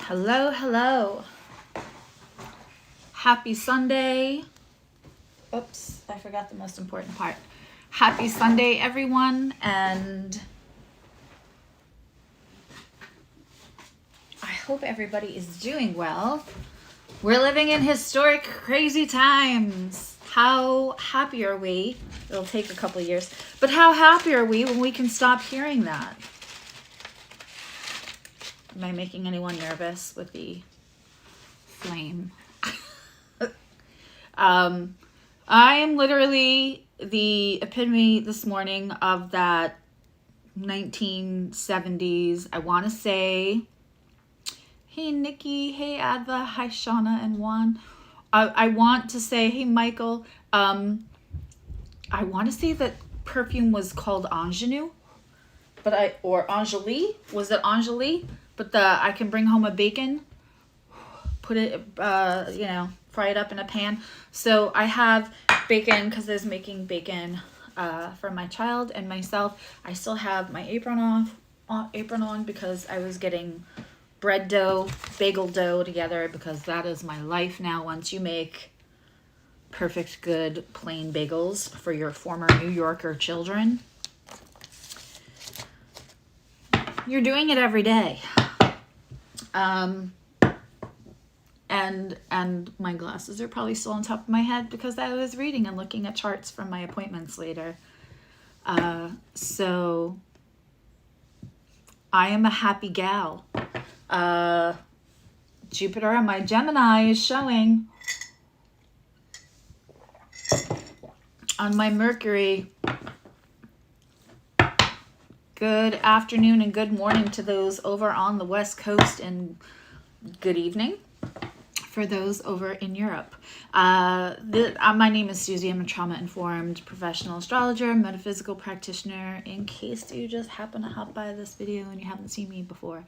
Hello, hello. Happy Sunday. Oops, I forgot the most important part. Happy Sunday, everyone, and I hope everybody is doing well. We're living in historic, crazy times. How happy are we? It'll take a couple of years, but how happy are we when we can stop hearing that? Am I making anyone nervous with the flame? I am literally the epitome this morning of that 1970s. I want to say, hey Nikki, hey Adva, hi Shauna and Juan. I want to say, hey Michael. I want to say that perfume was called Ingenue, or Angélie. Was it Angélie? But I can bring home a bacon, put it, fry it up in a pan. So I have bacon because I was making bacon for my child and myself. I still have my apron on because I was getting bread dough, bagel dough together because that is my life now. Once you make perfect, good, plain bagels for your former New Yorker children, you're doing it every day. And my glasses are probably still on top of my head because I was reading and looking at charts from my appointments later. So I am a happy gal. Jupiter on my Gemini is showing on my Mercury. Good afternoon and good morning to those over on the West Coast, and good evening for those over in Europe. My name is Susie. I'm a trauma-informed professional astrologer, metaphysical practitioner, in case you just happen to hop by this video and you haven't seen me before.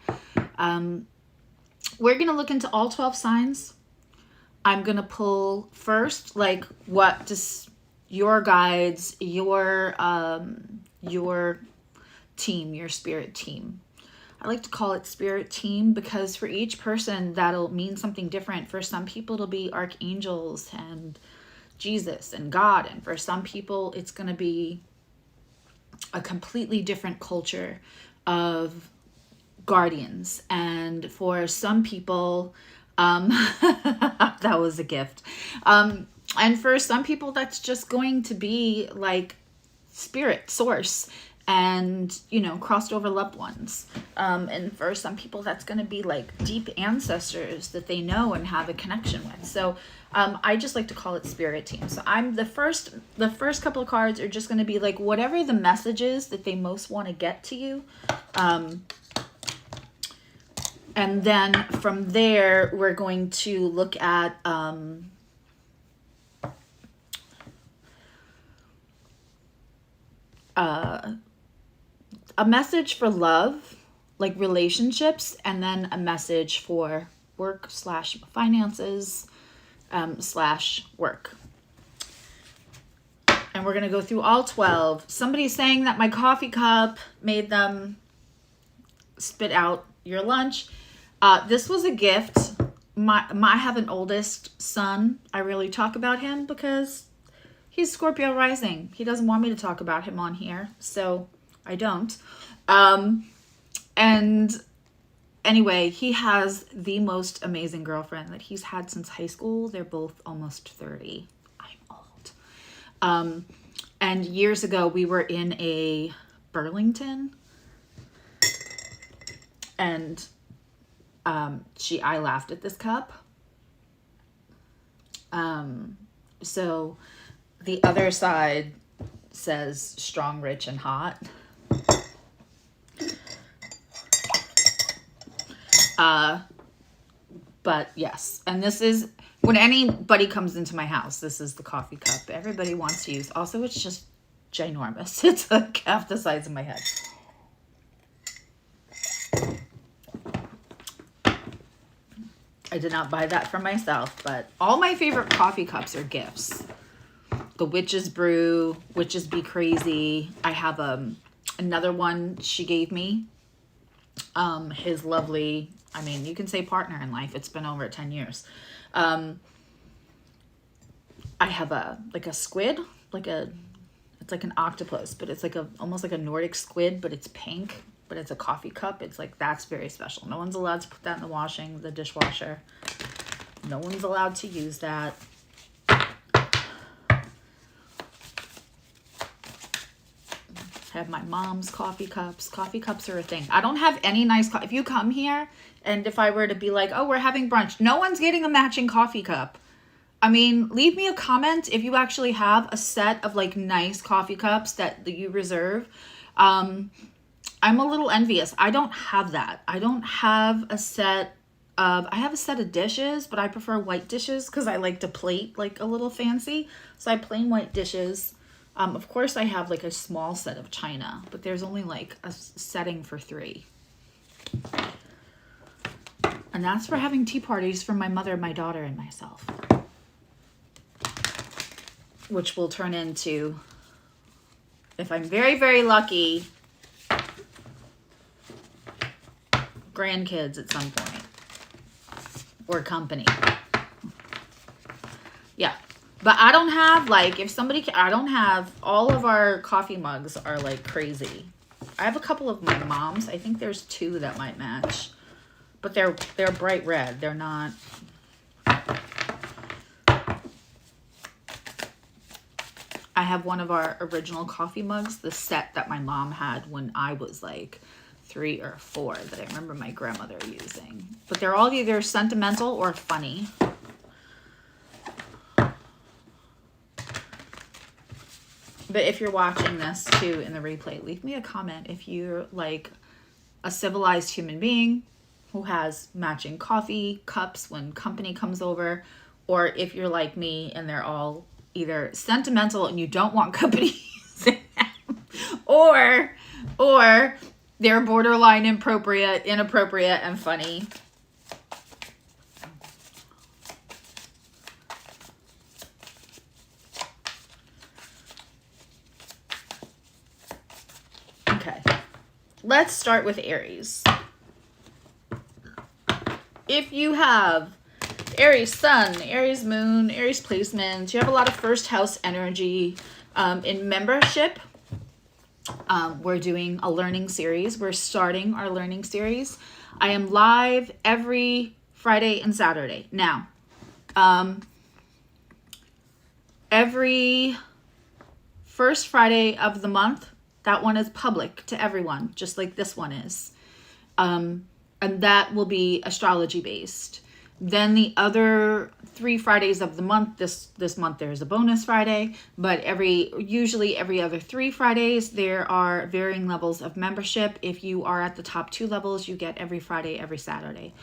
We're going to look into all 12 signs. I'm going to pull first, like, what does your guides, your team, your spirit team. I like to call it spirit team because for each person that'll mean something different. For some people it'll be archangels and Jesus and God, and for some people it's going to be a completely different culture of guardians, and for some people that was a gift, and for some people that's just going to be like spirit source and, crossed over loved ones. And for some people, that's going to be like deep ancestors that they know and have a connection with. So I just like to call it spirit team. So I'm the first couple of cards are just going to be like whatever the message is that they most want to get to you. And then from there, we're going to look at a message for love, like relationships, and then a message for work / finances / work. And we're going to go through all 12. Somebody's saying that my coffee cup made them spit out your lunch. This was a gift. I have an oldest son. I really talk about him because he's Scorpio rising. He doesn't want me to talk about him on here, so I don't. And anyway, he has the most amazing girlfriend that he's had since high school. They're both almost 30. I'm old. And years ago we were in a Burlington, and I laughed at this cup. So the other side says strong, rich, and hot. But yes, and this is when anybody comes into my house, this is the coffee cup everybody wants to use. Also, it's just ginormous. It's like half the size of my head. I did not buy that for myself, but all my favorite coffee cups are gifts. The Witch's Brew, Witches Be Crazy. I have another one she gave me. His lovely I mean, you can say partner in life. It's been over 10 years. I have like a squid, it's like an octopus, but it's like almost like a Nordic squid, but it's pink, but it's a coffee cup. It's like, that's very special. No one's allowed to put that in the dishwasher. No one's allowed to use that. I have my mom's coffee cups. Coffee cups are a thing. I don't have any nice if you come here and if I were to be like, oh, we're having brunch, no one's getting a matching coffee cup. I mean, leave me a comment if you actually have a set of like nice coffee cups that you reserve. I'm a little envious. I don't have that. I don't have a set of, I have a set of dishes, but I prefer white dishes because I like to plate like a little fancy. So I have plain white dishes. Of course I have like a small set of china, but there's only like a setting for 3. And that's for having tea parties for my mother, my daughter, and myself. Which will turn into, if I'm very, very lucky, grandkids at some point. Or company. Yeah. But I don't have, like, I don't have, all of our coffee mugs are, like, crazy. I have a couple of my mom's. I think there's 2 that might match. But they're bright red. They're not... I have one of our original coffee mugs, the set that my mom had when I was like 3 or 4 that I remember my grandmother using. But they're all either sentimental or funny. But if you're watching this too in the replay, leave me a comment if you're like a civilized human being who has matching coffee cups when company comes over, or if you're like me and they're all either sentimental and you don't want company using them, or they're borderline inappropriate and funny. Okay, let's start with Aries. If you have Aries sun, Aries moon, Aries placements, you have a lot of first house energy. In membership, we're doing a learning series. We're starting our learning series. I am live every Friday and Saturday. Now, every first Friday of the month, that one is public to everyone, just like this one is. And that will be astrology based. Then the other 3 Fridays of the month, this month there's a bonus Friday, but usually every other 3 Fridays, there are varying levels of membership. If you are at the top 2 levels, you get every Friday, every Saturday.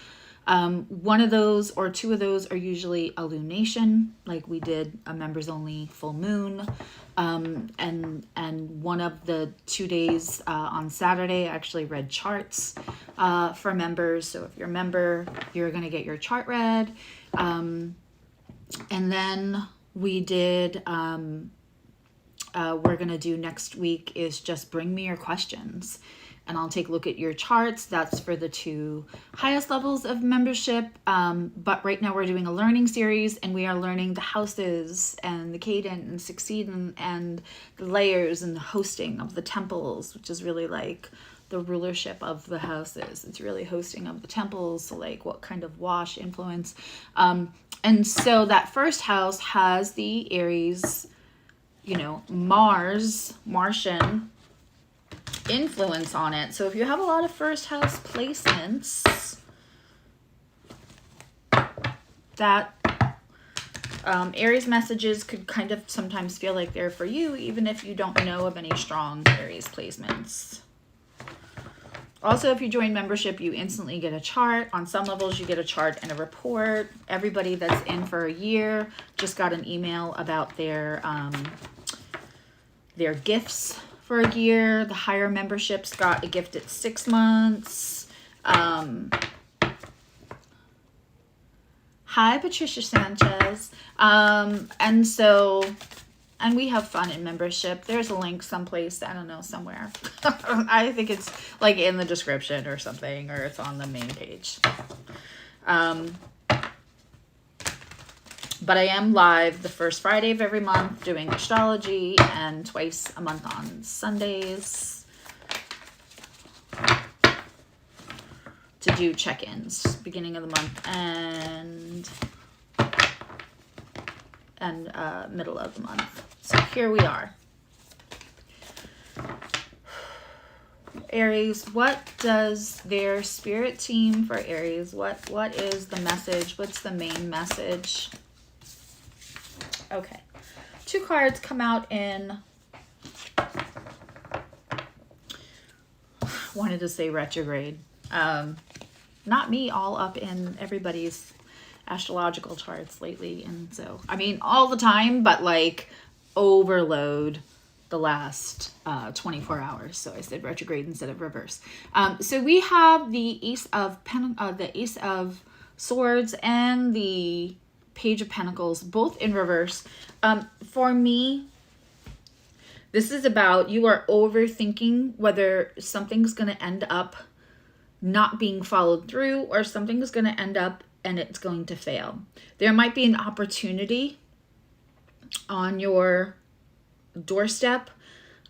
One of those or 2 of those are usually a lunation, like we did a members only full moon. And one of the 2 days on Saturday, I actually read charts for members. So if you're a member, you're going to get your chart read. And then we did, we're going to do next week is just bring me your questions. And I'll take a look at your charts. That's for the 2 highest levels of membership. But right now we're doing a learning series and we are learning the houses and the cadent and succeedent and the layers and the hosting of the temples, which is really like the rulership of the houses. It's really hosting of the temples. So like what kind of wash influence. And so that first house has the Aries, Martian influence on it. So if you have a lot of first house placements, that Aries messages could kind of sometimes feel like they're for you, even if you don't know of any strong Aries placements. Also, if you join membership, you instantly get a chart. On some levels, you get a chart and a report. Everybody that's in for a year just got an email about their gifts for a year. The higher memberships got a gift at 6 months. Hi, Patricia Sanchez. And so And we have fun in membership. There's a link someplace, I don't know, somewhere. I think it's like in the description or something, or it's on the main page. But I am live the first Friday of every month doing astrology, and twice a month on Sundays to do check-ins, beginning of the month and middle of the month. So here we are. Aries, what does their spirit team for Aries, what is the message? What's the main message? Okay. 2 cards come out in, wanted to say retrograde. Not me, all up in everybody's astrological charts lately. And so, I mean, all the time, but like overload the last 24 hours. So I said retrograde instead of reverse. So we have the Ace of Swords and the Page of Pentacles, both in reverse. For me, this is about you are overthinking whether something's going to end up not being followed through, or something is going to end up and it's going to fail. There might be an opportunity on your doorstep,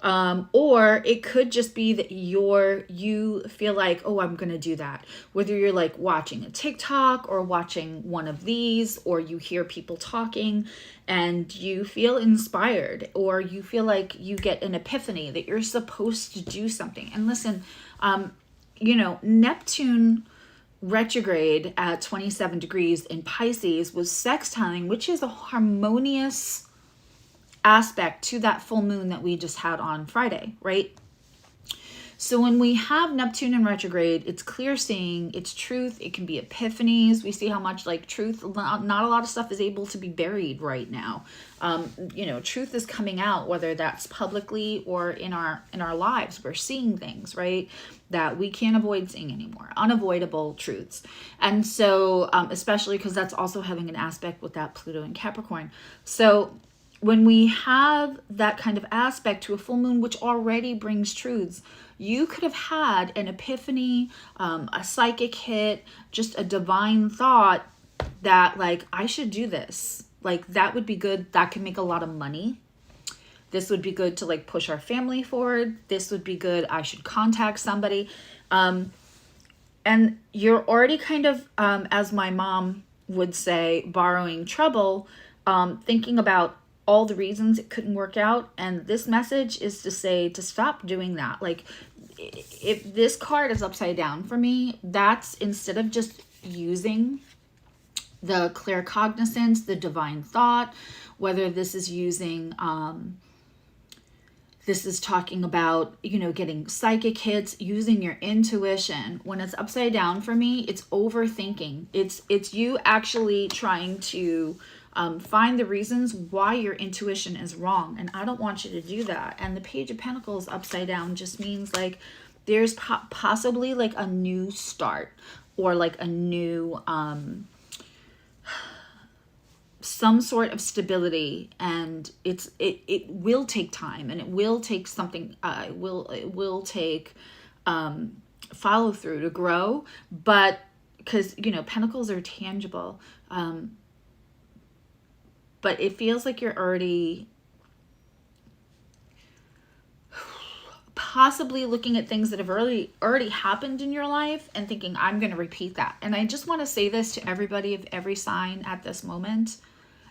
or it could just be that you feel like, oh, I'm going to do that. Whether you're like watching a TikTok or watching one of these, or you hear people talking and you feel inspired, or you feel like you get an epiphany that you're supposed to do something. And listen, you know, Neptune retrograde at 27 degrees in Pisces was sextiling, which is a harmonious aspect to that full moon that we just had on Friday, right? So when we have Neptune in retrograde, it's clear seeing, it's truth, it can be epiphanies. We see how much like truth, not a lot of stuff is able to be buried right now. You know, truth is coming out, whether that's publicly or in our lives. We're seeing things, right, that we can't avoid seeing anymore, unavoidable truths. And so, especially because that's also having an aspect with that Pluto and Capricorn. So when we have that kind of aspect to a full moon, which already brings truths, you could have had an epiphany, a psychic hit, just a divine thought that like, I should do this. Like that would be good. That could make a lot of money. This would be good to like push our family forward. This would be good. I should contact somebody. And you're already kind of, as my mom would say, borrowing trouble, thinking about all the reasons it couldn't work out. And this message is to say to stop doing that. Like if this card is upside down for me, that's instead of just using the claircognizance, the divine thought, whether this is using, this is talking about, you know, getting psychic hits, using your intuition. When it's upside down for me, it's overthinking. It's you actually trying to find the reasons why your intuition is wrong. And I don't want you to do that. And the Page of Pentacles upside down just means like there's possibly like a new start, or like a new, some sort of stability. And it will take time, and it will take something, it will take follow through to grow. But because, you know, pentacles are tangible, but it feels like you're already possibly looking at things that have already happened in your life and thinking, I'm going to repeat that. And I just want to say this to everybody of every sign at this moment.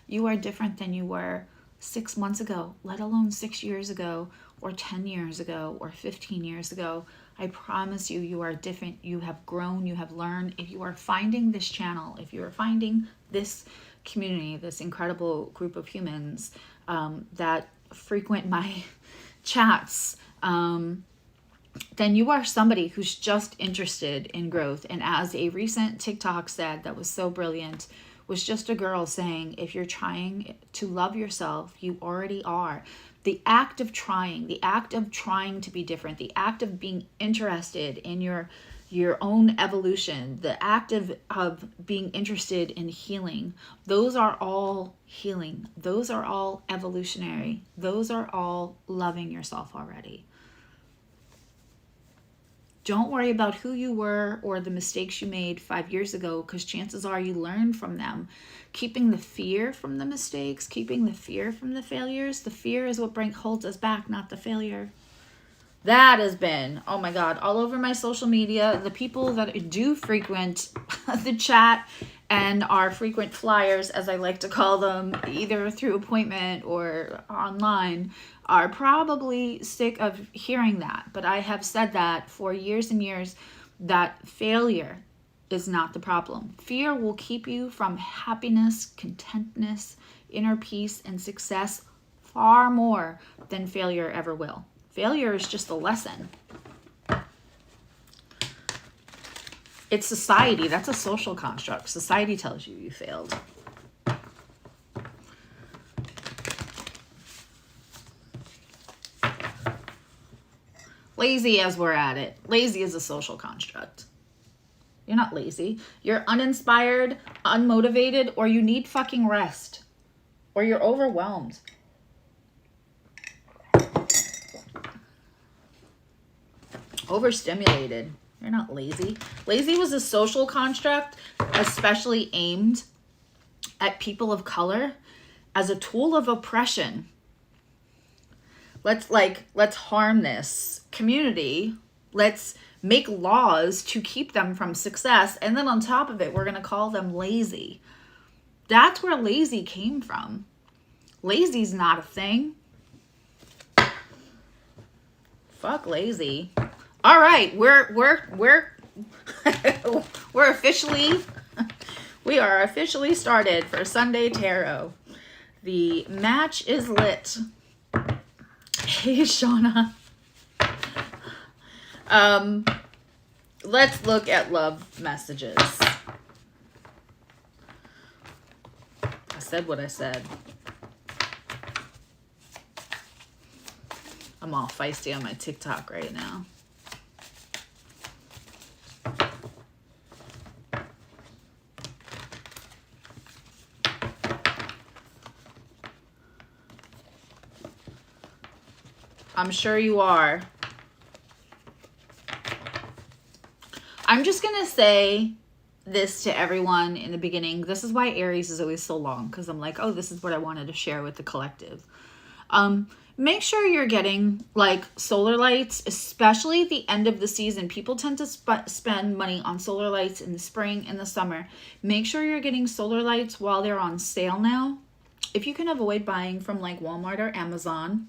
You are different than you were 6 months ago, let alone 6 years ago, or 10 years ago, or 15 years ago. I promise you, you are different. You have grown, you have learned. If you are finding this channel, if you are finding this community, this incredible group of humans that frequent my chats, then you are somebody who's just interested in growth. And as a recent TikTok said that was so brilliant, was just a girl saying, if you're trying to love yourself, you already are. The act of trying to be different, the act of being interested in your your own evolution, the act of being interested in healing. Those are all healing. Those are all evolutionary. Those are all loving yourself already. Don't worry about who you were or the mistakes you made 5 years ago, because chances are you learned from them. Keeping the fear from the mistakes, keeping the fear from the failures. The fear is what holds us back, not the failure. That has been, oh my God, all over my social media. The people that do frequent the chat and are frequent flyers, as I like to call them, either through appointment or online, are probably sick of hearing that. But I have said that for years and years, that failure is not the problem. Fear will keep you from happiness, contentness, inner peace, and success far more than failure ever will. Failure is just a lesson. It's society. That's a social construct. Society tells you failed. Lazy as we're at it. Lazy is a social construct. You're not lazy. You're uninspired, unmotivated, or you need fucking rest. Or you're overwhelmed. Overstimulated. You're not lazy. Lazy was a social construct, especially aimed at people of color as a tool of oppression. Let's harm this community. Let's make laws to keep them from success. And then on top of it, we're going to call them lazy. That's where lazy came from. Lazy's not a thing. Fuck lazy. All right, we're officially, we are officially started for Sunday Tarot. The match is lit. Hey, Shauna. Let's look at love messages. I said what I said. I'm all feisty on my TikTok right now. I'm sure you are. I'm just going to say this to everyone in the beginning. This is why Aries is always so long, because I'm like, oh, this is what I wanted to share with the collective. Make sure you're getting like solar lights, especially at the end of the season. People tend to spend money on solar lights in the spring and the summer. Make sure you're getting solar lights while they're on sale now. If you can avoid buying from like Walmart or Amazon,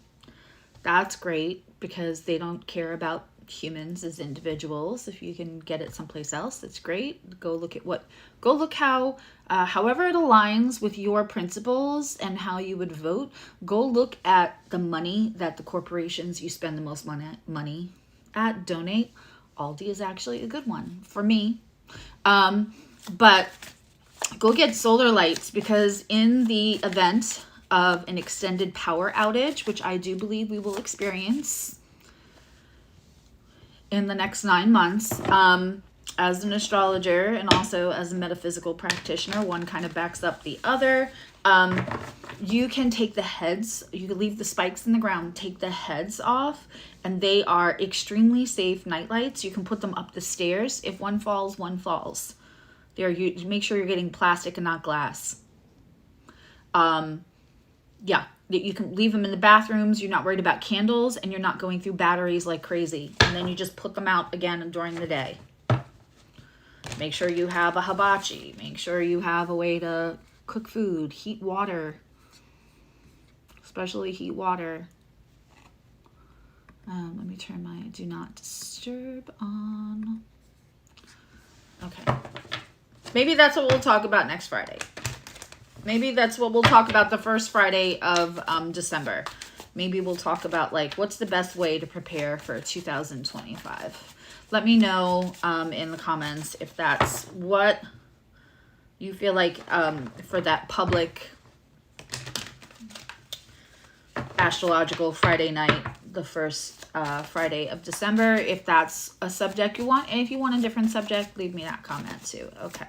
that's great, because they don't care about humans as individuals. If you can get it someplace else, that's great. Go look how, however it aligns with your principles and how you would vote. Go look at the money that the corporations you spend the most money at donate. Aldi is actually a good one for me. But go get solar lights, because in the event of an extended power outage, which I do believe we will experience in the next 9 months, as an astrologer and also as a metaphysical practitioner, one kind of backs up the other. You can take the heads, you can leave the spikes in the ground, take the heads off, and they are extremely safe night lights. You can put them up the stairs. If one falls, one falls. Make sure you're getting plastic and not glass. Yeah, you can leave them in the bathrooms. You're not worried about candles, and you're not going through batteries like crazy. And then you just put them out again during the day. Make sure you have a hibachi. Make sure you have a way to cook food, heat water, especially heat water. Let me turn my do not disturb on. Okay. Maybe that's what we'll talk about next Friday. Maybe that's what we'll talk about the first Friday of December. Maybe we'll talk about like what's the best way to prepare for 2025. Let me know in the comments if that's what you feel like for that public astrological Friday night, the first Friday of December, if that's a subject you want. And if you want a different subject, leave me that comment too. Okay.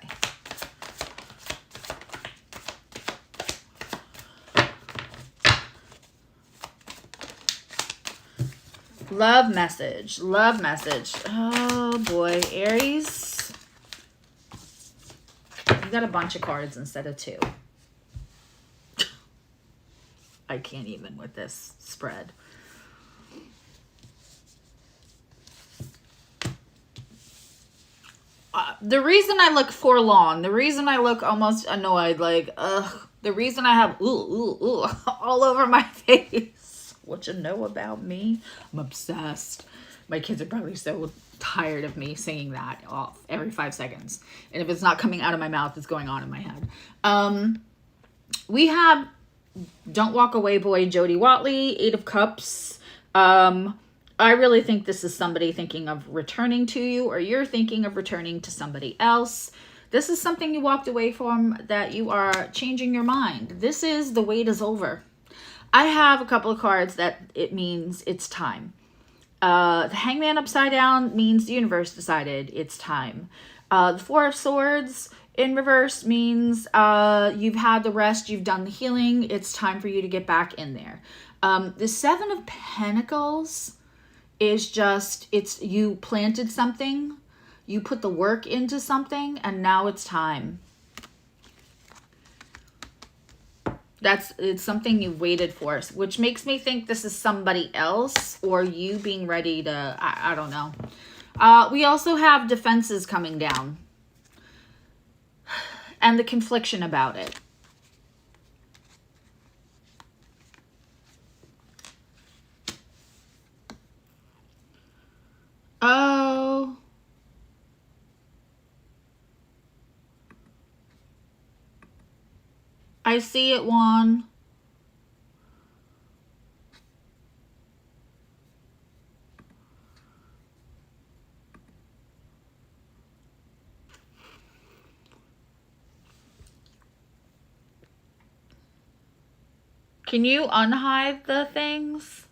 Love message. Love message. Oh boy. Aries. You got a bunch of cards instead of 2. I can't even with this spread. The reason I look forlorn, the reason I look almost annoyed, like, ugh, the reason I have all over my face. What you know about me? I'm obsessed. My kids are probably so tired of me singing that off every 5 seconds. And if it's not coming out of my mouth, it's going on in my head. We have Don't Walk Away Boy, Jody Watley, 8 of Cups. I really think this is somebody thinking of returning to you, or you're thinking of returning to somebody else. This is something you walked away from that you are changing your mind. This is the wait is over. I have a couple of cards that it means it's time. The Hangman upside down means the universe decided it's time. The 4 of Swords in reverse means you've had the rest, you've done the healing, it's time for you to get back in there. The 7 of Pentacles is just, it's you planted something, you put the work into something, and now it's time. It's something you waited for, which makes me think this is somebody else, or you being ready to, I don't know. We also have defenses coming down and the confliction about it. Oh. I see it, Juan. Can you unhide the things?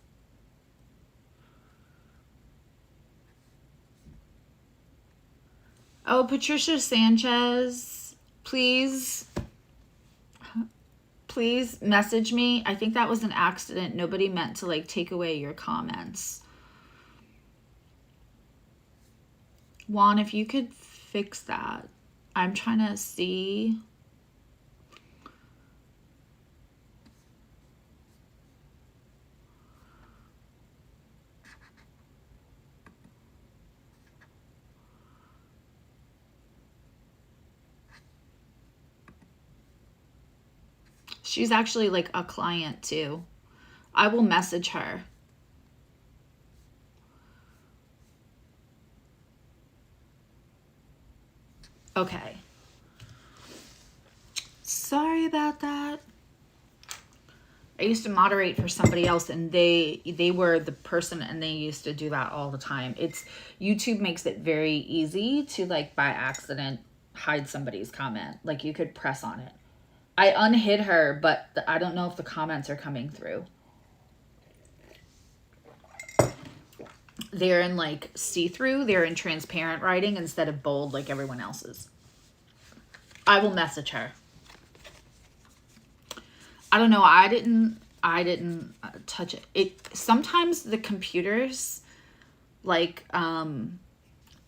Oh, Patricia Sanchez, please message me. I think that was an accident. Nobody meant to like take away your comments. Juan, if you could fix that. I'm trying to see. She's actually like a client too. I will message her. Okay. Sorry about that. I used to moderate for somebody else, and they were the person, and they used to do that all the time. YouTube makes it very easy to like by accident hide somebody's comment. Like you could press on it. I unhid her, but I don't know if the comments are coming through. They're in like see-through. They're in transparent writing instead of bold like everyone else's. I will message her. I don't know. I didn't touch it. Sometimes the computers, like, I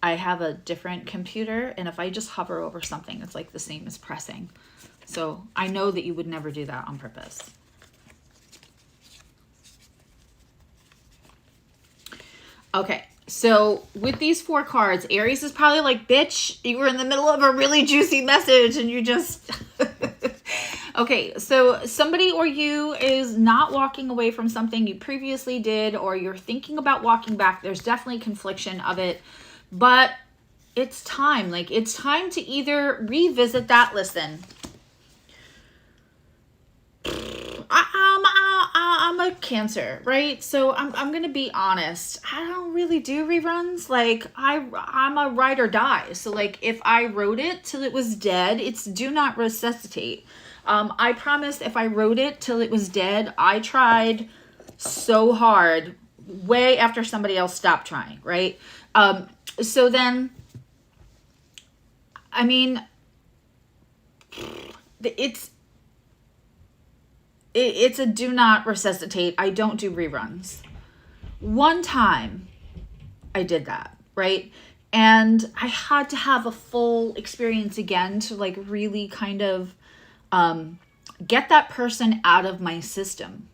have a different computer, and if I just hover over something, it's like the same as pressing. So I know that you would never do that on purpose. Okay, so with these 4 cards, Aries is probably like, bitch, you were in the middle of a really juicy message and you just... Okay, so somebody or you is not walking away from something you previously did, or you're thinking about walking back. There's definitely confliction of it, but it's time. Like, it's time to either revisit that. Listen, I'm a Cancer, right? So I'm gonna be honest. I don't really do reruns. Like I'm a ride or die. So like if I wrote it till it was dead, it's do not resuscitate. I promise if I wrote it till it was dead, I tried so hard way after somebody else stopped trying, right? So then, I mean, it's a do not resuscitate. I don't do reruns. One time I did that, right? And I had to have a full experience again to like really kind of get that person out of my system.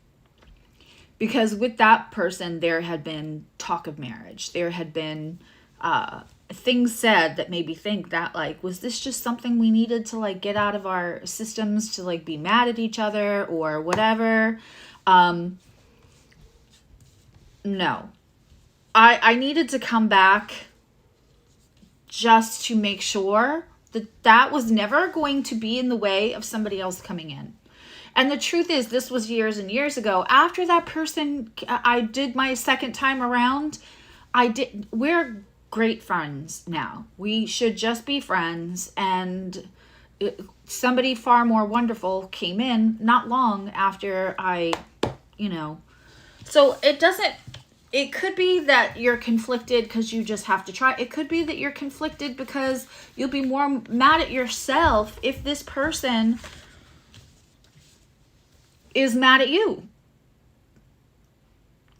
Because with that person, there had been talk of marriage. There had been things said that made me think that, like, was this just something we needed to, like, get out of our systems to, like, be mad at each other or whatever? No. I needed to come back just to make sure that that was never going to be in the way of somebody else coming in. And the truth is, this was years and years ago. After that person, I did my second time around, we're great friends now. We should just be friends. And somebody far more wonderful came in not long after so it could be that you're conflicted because you just have to try. It could be that you're conflicted because you'll be more mad at yourself if this person is mad at you.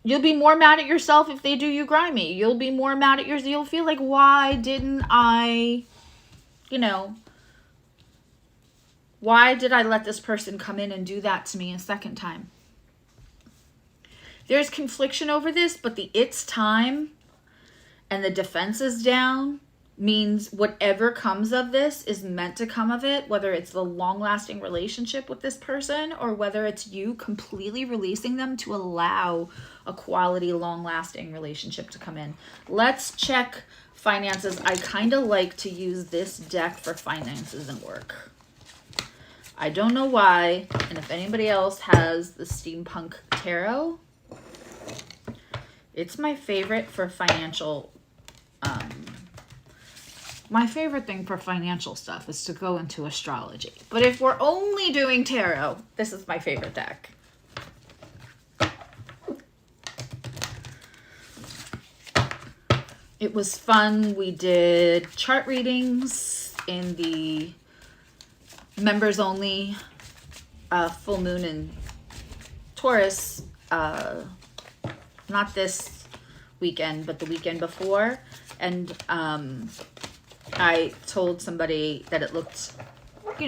You'll be more mad at yourself if they do you grimy. You'll be more mad at yourself. You'll feel like, why didn't I, why did I let this person come in and do that to me a second time? There's confliction over this, but the it's time and the defense is down means whatever comes of this is meant to come of it, whether it's the long-lasting relationship with this person or whether it's you completely releasing them to allow a quality, long-lasting relationship to come in. Let's check finances. I kind of like to use this deck for finances and work. I don't know why, and if anybody else has the Steampunk Tarot, it's my favorite for financial my favorite thing for financial stuff is to go into astrology. But if we're only doing tarot, this is my favorite deck. It was fun. We did chart readings in the members only full moon in Taurus. Not this weekend, but the weekend before. And I told somebody that it looked,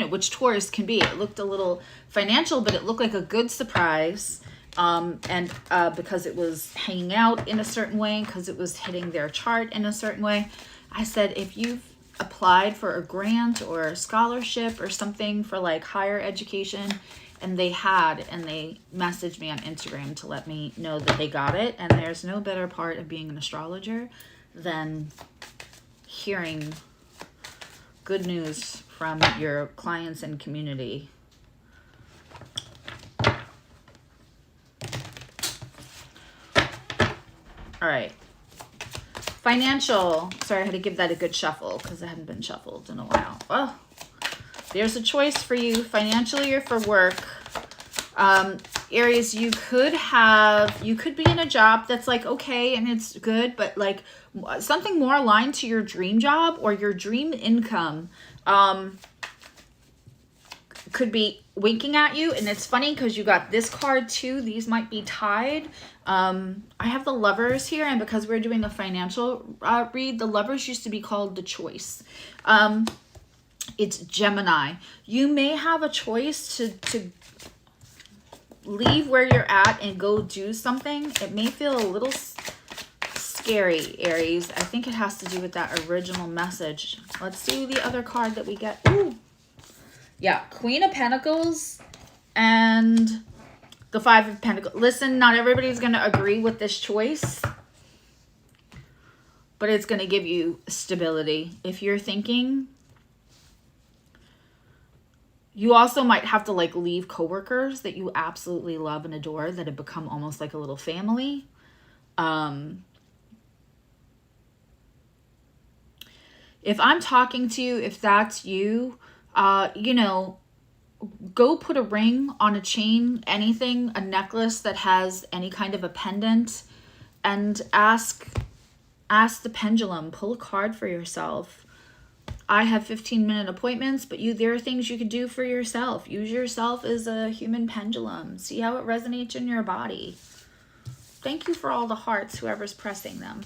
which Taurus can be. It looked a little financial, but it looked like a good surprise. And because it was hanging out in a certain way, because it was hitting their chart in a certain way. I said, if you've applied for a grant or a scholarship or something for like higher education, and they messaged me on Instagram to let me know that they got it. And there's no better part of being an astrologer than hearing good news from your clients and community. All right. Financial. Sorry, I had to give that a good shuffle because it hadn't been shuffled in a while. Well, there's a choice for you financially or for work. Aries, you could be in a job that's like, okay, and it's good, but like something more aligned to your dream job or your dream income could be winking at you. And it's funny because you got this card too. These might be tied. I have the Lovers here, and because we're doing a financial read, the Lovers used to be called the Choice. It's Gemini. You may have a choice to leave where you're at and go do something. It may feel a little scary, Aries. I think it has to do with that original message. Let's see the other card that we get. Ooh. Yeah, Queen of Pentacles and the Five of Pentacles. Listen, not everybody's going to agree with this choice, but it's going to give you stability. If you're thinking, you also might have to like leave coworkers that you absolutely love and adore that have become almost like a little family. If I'm talking to you, if that's you, go put a ring on a chain, anything, a necklace that has any kind of a pendant, and ask the pendulum, pull a card for yourself. I have 15-minute appointments, but there are things you could do for yourself. Use yourself as a human pendulum. See how it resonates in your body. Thank you for all the hearts, whoever's pressing them.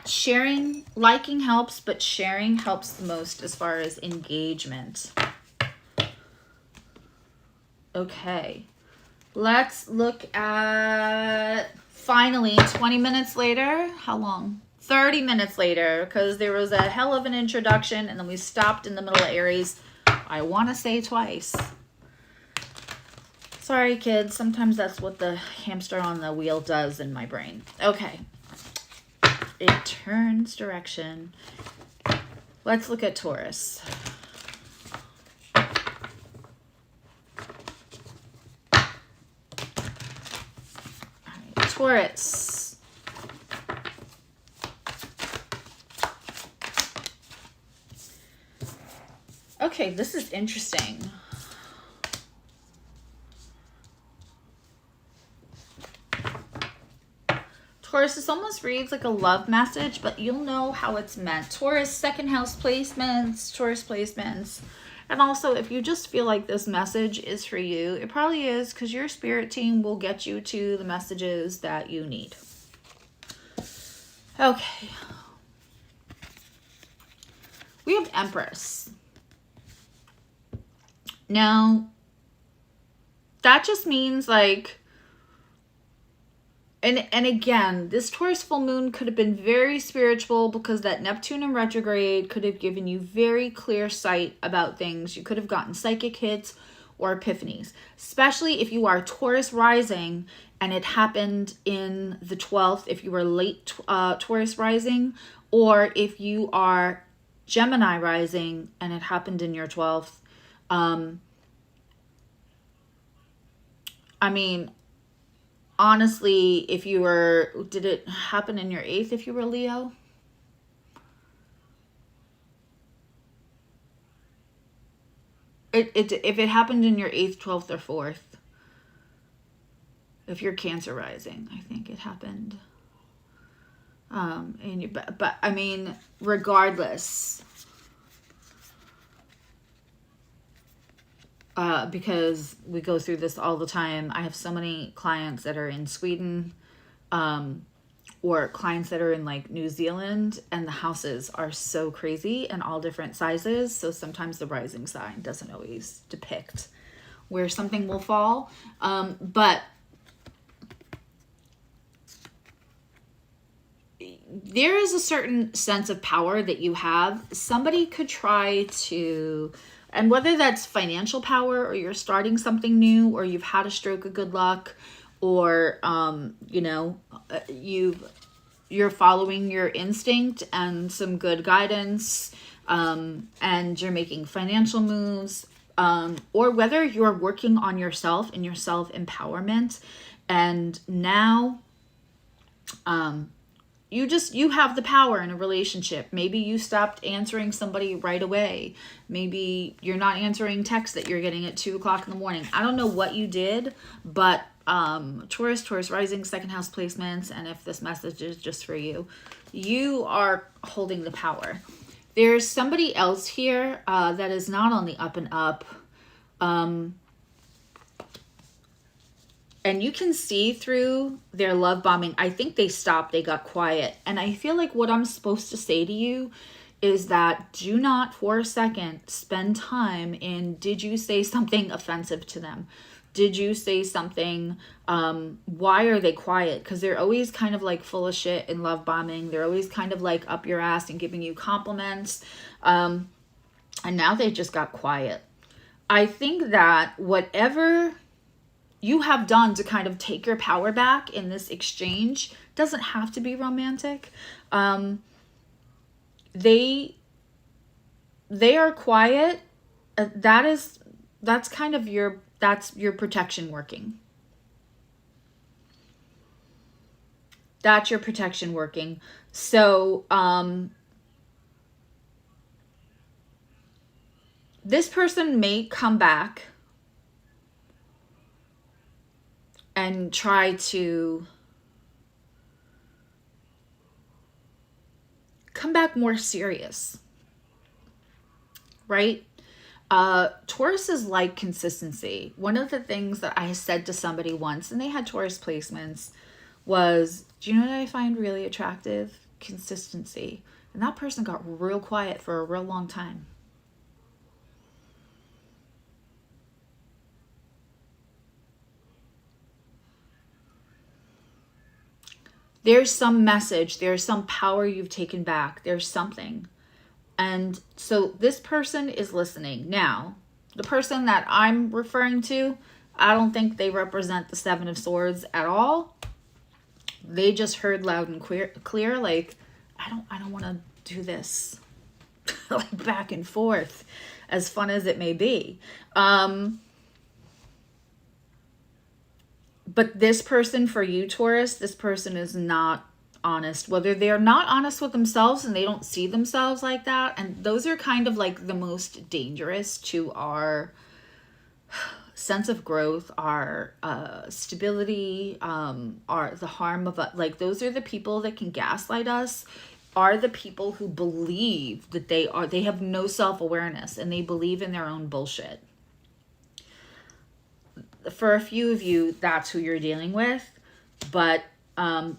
Sharing, liking helps, but sharing helps the most as far as engagement. Okay. Let's look at, finally, 20 minutes later. How long? 30 minutes later, because there was a hell of an introduction, and then we stopped in the middle of Aries. I want to say twice. Sorry, kids. Sometimes that's what the hamster on the wheel does in my brain. Okay. It turns direction. Let's look at Taurus. Taurus. Okay, this is interesting. Taurus, this almost reads like a love message, but you'll know how it's meant. Taurus, second house placements, Taurus placements. And also, if you just feel like this message is for you, it probably is, because your spirit team will get you to the messages that you need. Okay. We have Empress. Now, that just means like, and again, this Taurus full moon could have been very spiritual, because that Neptune in retrograde could have given you very clear sight about things. You could have gotten psychic hits or epiphanies, especially if you are Taurus rising and it happened in the 12th, if you were late Taurus rising, or if you are Gemini rising and it happened in your 12th. I mean, honestly, if you were, did it happen in your 8th if you were Leo? If it happened in your 8th, 12th, or 4th, if you're Cancer rising, I think it happened. But I mean, regardless, because we go through this all the time. I have so many clients that are in Sweden, or clients that are in like New Zealand, and the houses are so crazy and all different sizes. So sometimes the rising sign doesn't always depict where something will fall. But there is a certain sense of power that you have. Somebody could try to, and whether that's financial power, or you're starting something new, or you've had a stroke of good luck, or you know, you're following your instinct and some good guidance, and you're making financial moves, or whether you're working on yourself and your self-empowerment, and now you have the power in a relationship. Maybe you stopped answering somebody right away. Maybe you're not answering texts that you're getting at 2 o'clock in the morning. I don't know what you did, but Taurus rising, second house placements, and if this message is just for you, you are holding the power. There's somebody else here that is not on the up and up. And you can see through their love bombing. I think they stopped. They got quiet. And I feel like what I'm supposed to say to you is that do not for a second spend time in, did you say something offensive to them? Did you say something? Why are they quiet? Because they're always kind of like full of shit and love bombing. They're always kind of like up your ass and giving you compliments. And now they just got quiet. I think that whatever you have done to kind of take your power back in this exchange doesn't have to be romantic. They are quiet. That's kind of your protection working. That's your protection working. So this person may come back and try to come back more serious, right? Taurus is like consistency. One of the things that I said to somebody once, and they had Taurus placements, was, do you know what I find really attractive? Consistency. And that person got real quiet for a real long time. There's some message, there's some power you've taken back, there's something. And so this person is listening. Now, the person that I'm referring to, I don't think they represent the Seven of Swords at all. They just heard loud and clear, like, I don't want to do this like back and forth, as fun as it may be. But this person, for you, Taurus, this person is not honest. Whether they're not honest with themselves and they don't see themselves like that. And those are kind of like the most dangerous to our sense of growth, our stability, our the harm of, like, those are the people that can gaslight us, are the people who believe that they have no self-awareness and they believe in their own bullshit. For a few of you, that's who you're dealing with, but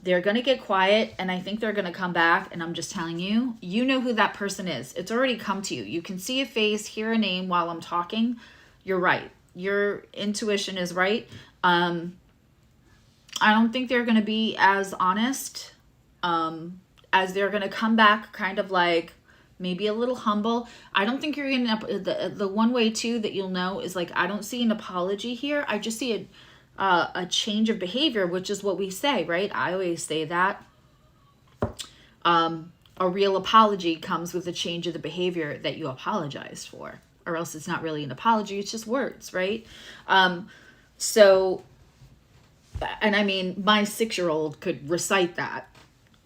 they're going to get quiet, and I think they're going to come back, and I'm just telling you, you know who that person is. It's already come to you. You can see a face, hear a name while I'm talking. You're right. Your intuition is right. I don't think they're going to be as honest, as they're going to come back kind of like maybe a little humble. I don't think you're going to, the one way too that you'll know is, like, I don't see an apology here. I just see a change of behavior, which is what we say, right? I always say that. A real apology comes with a change of the behavior that you apologized for, or else it's not really an apology. It's just words, right? So, and I mean, my 6-year-old could recite that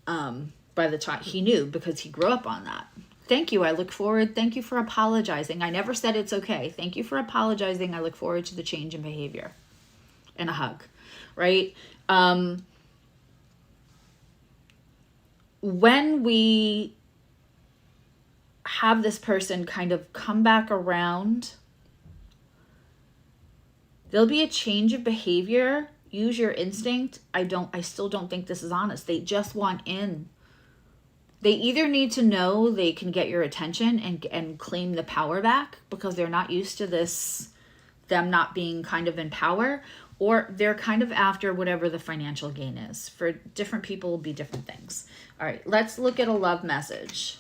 by the time he knew, because he grew up on that. Thank you. I look forward. Thank you for apologizing. I never said it's okay. Thank you for apologizing. I look forward to the change in behavior. And a hug, right? When we have this person kind of come back around, there'll be a change of behavior. Use your instinct. I still don't think this is honest. They just want in. They either need to know they can get your attention and claim the power back, because they're not used to this, them not being kind of in power, or they're kind of after whatever the financial gain is. For different people, will be different things. All right, let's look at a love message.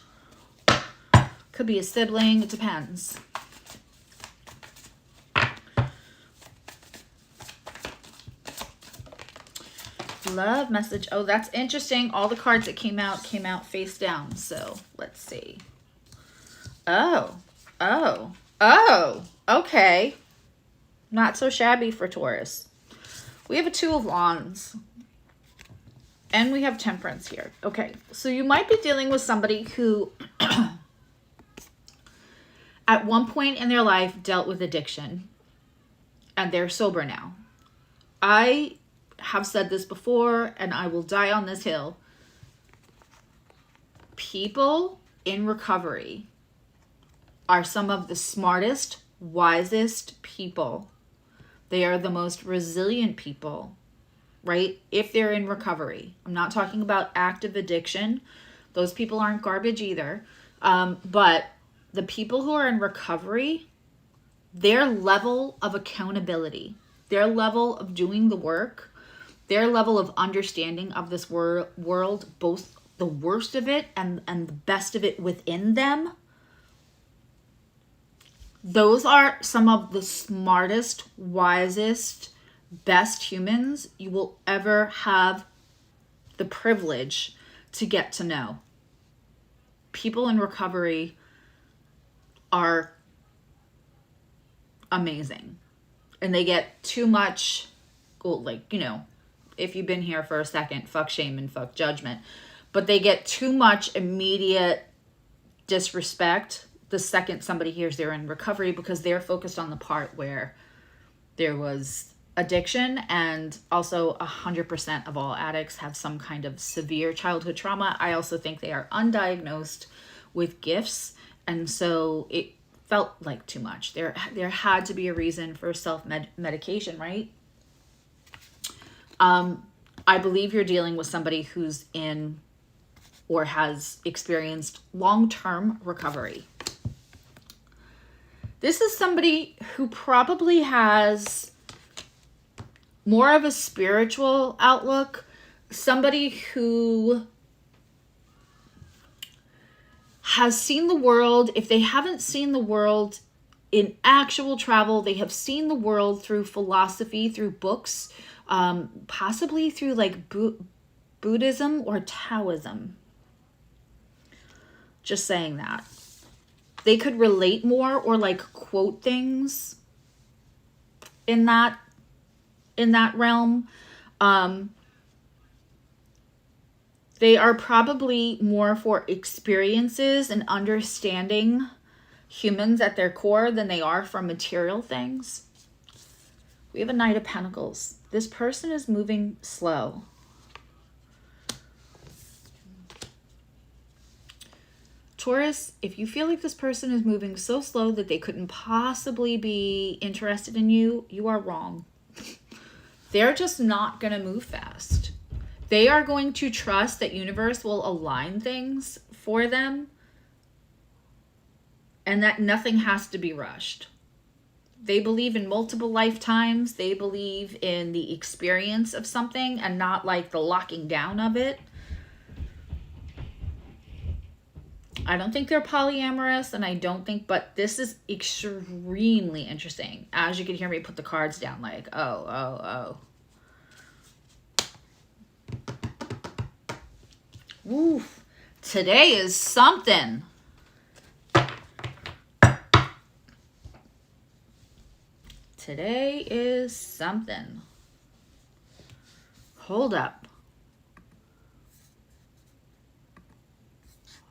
Could be a sibling. It depends. Love message. Oh, that's interesting. All the cards that came out face down. So let's see. Oh, okay. Not so shabby for Taurus. We have a 2 of Wands. And we have Temperance here. Okay, so you might be dealing with somebody who at one point in their life dealt with addiction, and they're sober now. I have said this before, and I will die on this hill. People in recovery are some of the smartest, wisest people. They are the most resilient people, right? If they're in recovery. I'm not talking about active addiction. Those people aren't garbage either. But the people who are in recovery, their level of accountability, their level of doing the work, their level of understanding of this world, both the worst of it and the best of it within them, those are some of the smartest, wisest, best humans you will ever have the privilege to get to know. People in recovery are amazing. And they get too much, well, like, you know, if you've been here for a second, fuck shame and fuck judgment. But they get too much immediate disrespect the second somebody hears they're in recovery, because they're focused on the part where there was addiction, and also 100% of all addicts have some kind of severe childhood trauma. I also think they are undiagnosed with gifts, and so it felt like too much. There had to be a reason for self-medication, right? I believe you're dealing with somebody who's in or has experienced long-term recovery. This is somebody who probably has more of a spiritual outlook, somebody who has seen the world. If they haven't seen the world in actual travel, they have seen the world through philosophy, through books, possibly through like Buddhism or Taoism. Just saying that. They could relate more or like quote things in that realm. They are probably more for experiences and understanding humans at their core than they are for material things. We have a Knight of Pentacles. This person is moving slow. Taurus, if you feel like this person is moving so slow that they couldn't possibly be interested in you, you are wrong. They're just not going to move fast. They are going to trust that universe will align things for them and that nothing has to be rushed. They believe in multiple lifetimes. They believe in the experience of something and not like the locking down of it. I don't think they're polyamorous, and I don't think, but this is extremely interesting. As you can hear me put the cards down, like, oh. Woof. Today is something. Today is something. Hold up.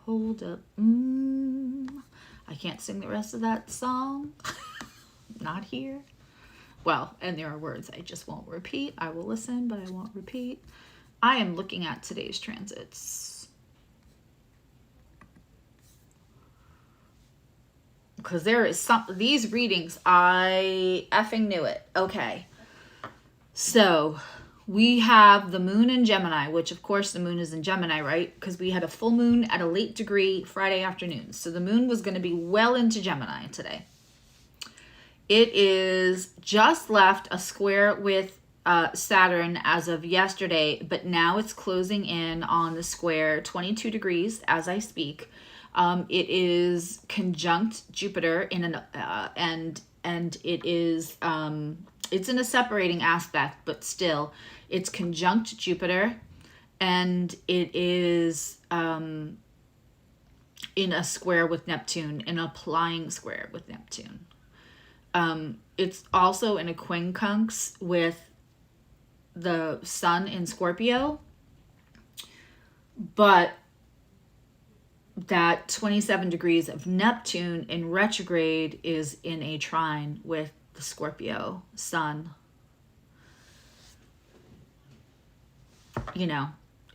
Hold up. I can't sing the rest of that song. Not here. Well, and there are words I just won't repeat. I will listen, but I won't repeat. I am looking at today's transits. Because there is these readings, I effing knew it. Okay. So we have the moon in Gemini, which of course the moon is in Gemini, right? Because we had a full moon at a late degree Friday afternoon. So the moon was going to be well into Gemini today. It is just left a square with Saturn as of yesterday, but now it's closing in on the square 22 degrees as I speak. It is conjunct Jupiter in an and it is it's in a separating aspect, but still it's conjunct Jupiter, and it is in a square with Neptune, an applying square with Neptune. It's also in a quincunx with the sun in Scorpio, but that 27 degrees of Neptune in retrograde is in a trine with the Scorpio sun. You know,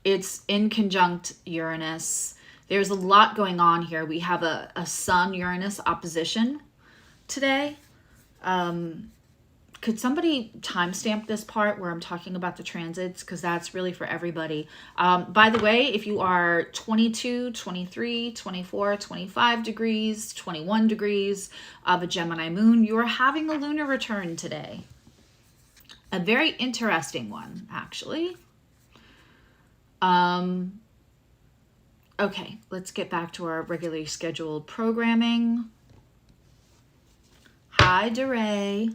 it's in conjunct Uranus. There's a lot going on here. We have a Sun-Uranus opposition today. Could somebody timestamp this part where I'm talking about the transits? Because that's really for everybody. By the way, if you are 22, 23, 24, 25 degrees, 21 degrees of a Gemini moon, you are having a lunar return today. A very interesting one, actually. Okay, let's get back to our regularly scheduled programming. Hi, DeRay.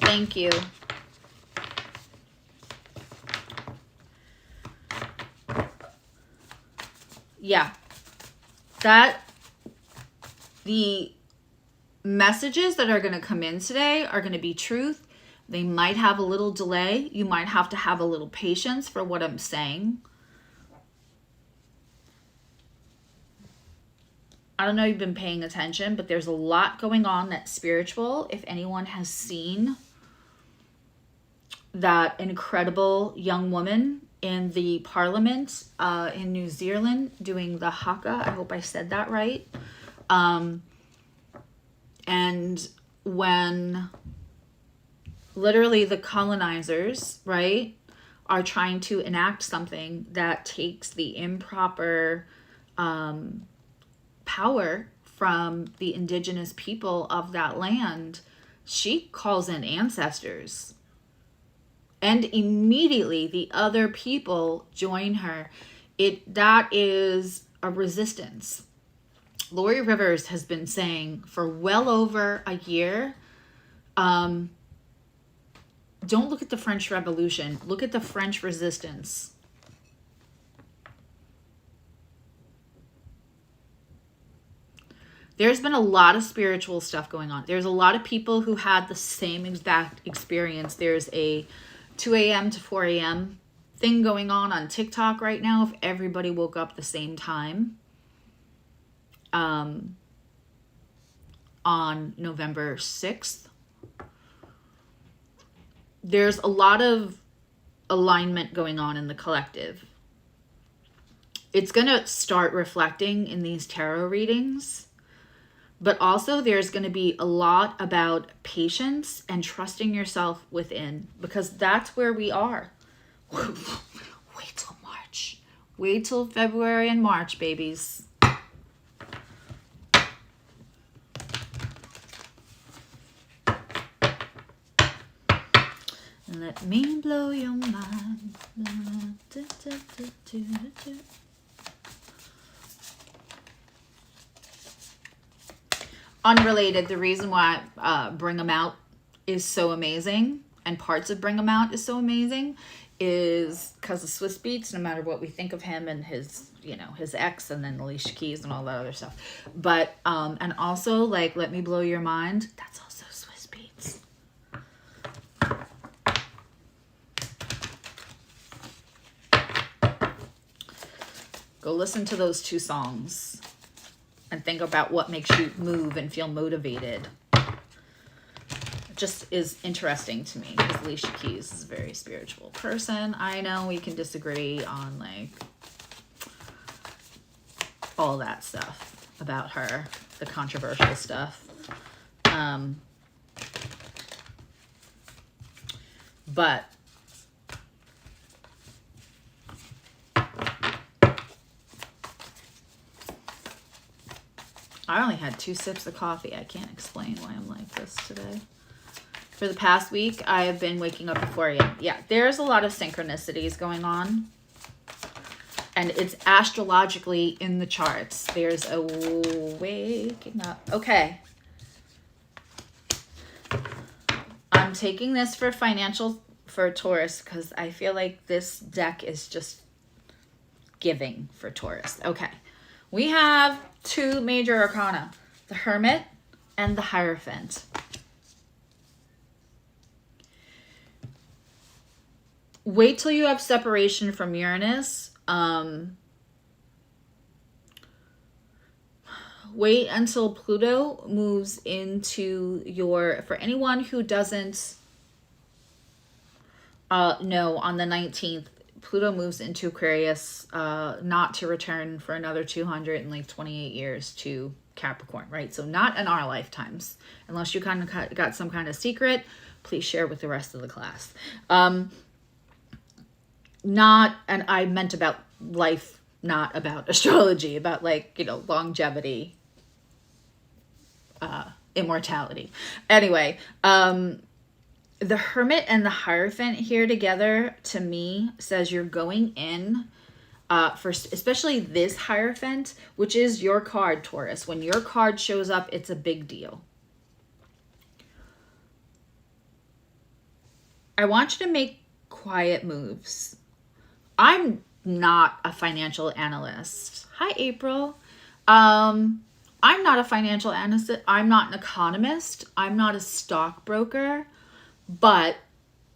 Thank you. Yeah. The messages that are going to come in today are going to be truth. They might have a little delay. You might have to have a little patience for what I'm saying. I don't know if you've been paying attention, but there's a lot going on that's spiritual. If anyone has seen that incredible young woman in the parliament in New Zealand doing the haka, I hope I said that right. And when literally the colonizers, right, are trying to enact something that takes the improper power from the indigenous people of that land, she calls in ancestors. And immediately the other people join her. That is a resistance. Lori Rivers has been saying for well over a year, don't look at the French Revolution. Look at the French resistance. There's been a lot of spiritual stuff going on. There's a lot of people who had the same exact experience. There's a 2 a.m. to 4 a.m. thing going on TikTok right now. If everybody woke up the same time on November 6th. There's a lot of alignment going on in the collective. It's going to start reflecting in these tarot readings. But also there's going to be a lot about patience and trusting yourself within, because that's where we are. Wait till March. Wait till February and March, babies. Let me blow your mind. Unrelated, the reason why Bring 'Em Out is so amazing, and parts of Bring 'Em Out is so amazing, is because of Swiss Beats, no matter what we think of him and his, you know, his ex, and then Alicia Keys and all that other stuff. But, and also, like, Let Me Blow Your Mind, that's also Swiss Beats. Go listen to those two songs and think about what makes you move and feel motivated. It just is interesting to me because Alicia Keys is a very spiritual person. I know we can disagree on like all that stuff about her, the controversial stuff. But I only had 2 sips of coffee. I can't explain why I'm like this today. For the past week, I have been waking up at 4 a.m. Yeah, there's a lot of synchronicities going on. And it's astrologically in the charts. There's a waking up. Okay. I'm taking this for Taurus because I feel like this deck is just giving for Taurus. Okay. We have 2 major arcana, the Hermit and the Hierophant. Wait till you have separation from Uranus. Wait until Pluto moves into your, for anyone who doesn't know, on the 19th, Pluto moves into Aquarius, not to return for another 228 years to Capricorn, right? So not in our lifetimes, unless you kind of got some kind of secret, please share with the rest of the class. Not, and I meant about life, not about astrology, about like, you know, longevity, immortality. Anyway, the Hermit and the Hierophant here together, to me, says you're going in for especially this Hierophant, which is your card, Taurus. When your card shows up, it's a big deal. I want you to make quiet moves. I'm not a financial analyst. Hi, April. I'm not a financial analyst. I'm not an economist. I'm not a stockbroker. But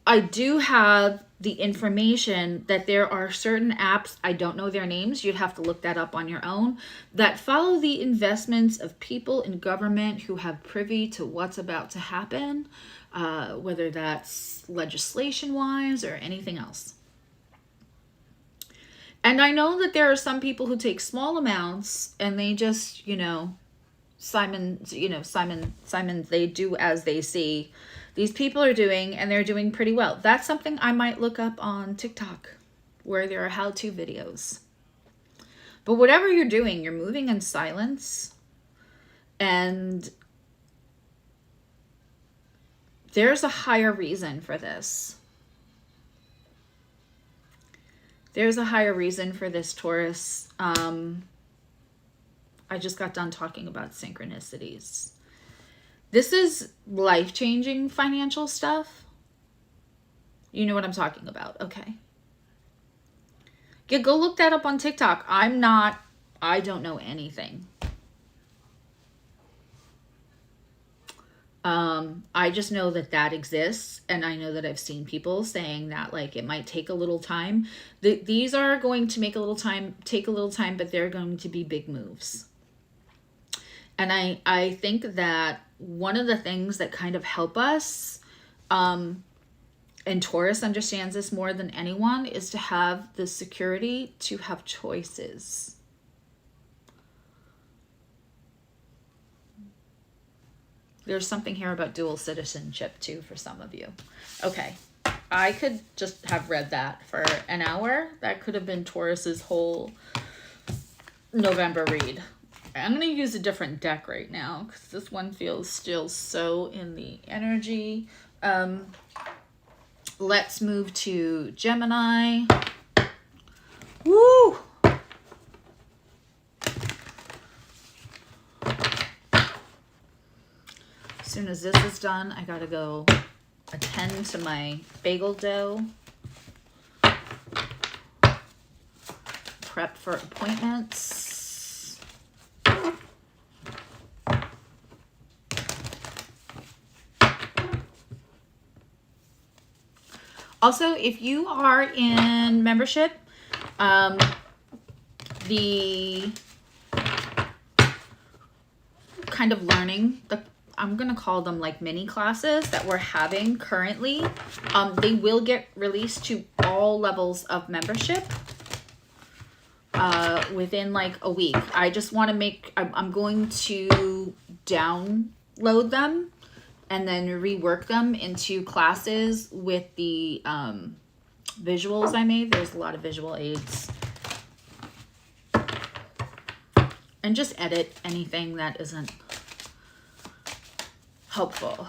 I do have the information that there are certain apps, I don't know their names, you'd have to look that up on your own, that follow the investments of people in government who have privy to what's about to happen, whether that's legislation-wise or anything else. And I know that there are some people who take small amounts and they just, Simon, they do as they see. These people are doing, and they're doing pretty well. That's something I might look up on TikTok, where there are how-to videos. But whatever you're doing, you're moving in silence. And there's a higher reason for this. There's a higher reason for this, Taurus. I just got done talking about synchronicities. This is life-changing financial stuff. You know what I'm talking about. Okay. Yeah, go look that up on TikTok. I don't know anything. I just know that exists, and I know that I've seen people saying that like it might take a little time. These are going to take a little time, but they're going to be big moves. And I think that one of the things that kind of help us, and Taurus understands this more than anyone, is to have the security to have choices. There's something here about dual citizenship too for some of you. Okay, I could just have read that for an hour. That could have been Taurus's whole November read. I'm going to use a different deck right now because this one feels still so in the energy. Let's move to Gemini. Woo! As soon as this is done, I gotta go attend to my bagel dough. Prep for appointments. Also, if you are in membership, the kind of learning, I'm going to call them like mini classes that we're having currently, they will get released to all levels of membership within like a week. I just want to I'm going to download them and then rework them into classes with the visuals I made. There's a lot of visual aids. And just edit anything that isn't helpful.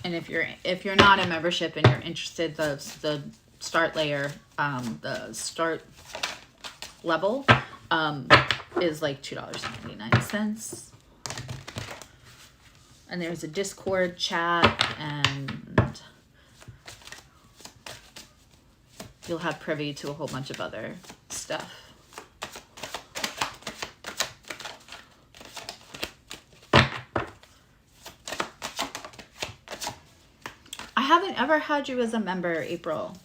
And if you're not a membership and you're interested, the start layer, the start level is like $2.99. And there's a Discord chat, and you'll have privy to a whole bunch of other stuff. I haven't ever had you as a member, April.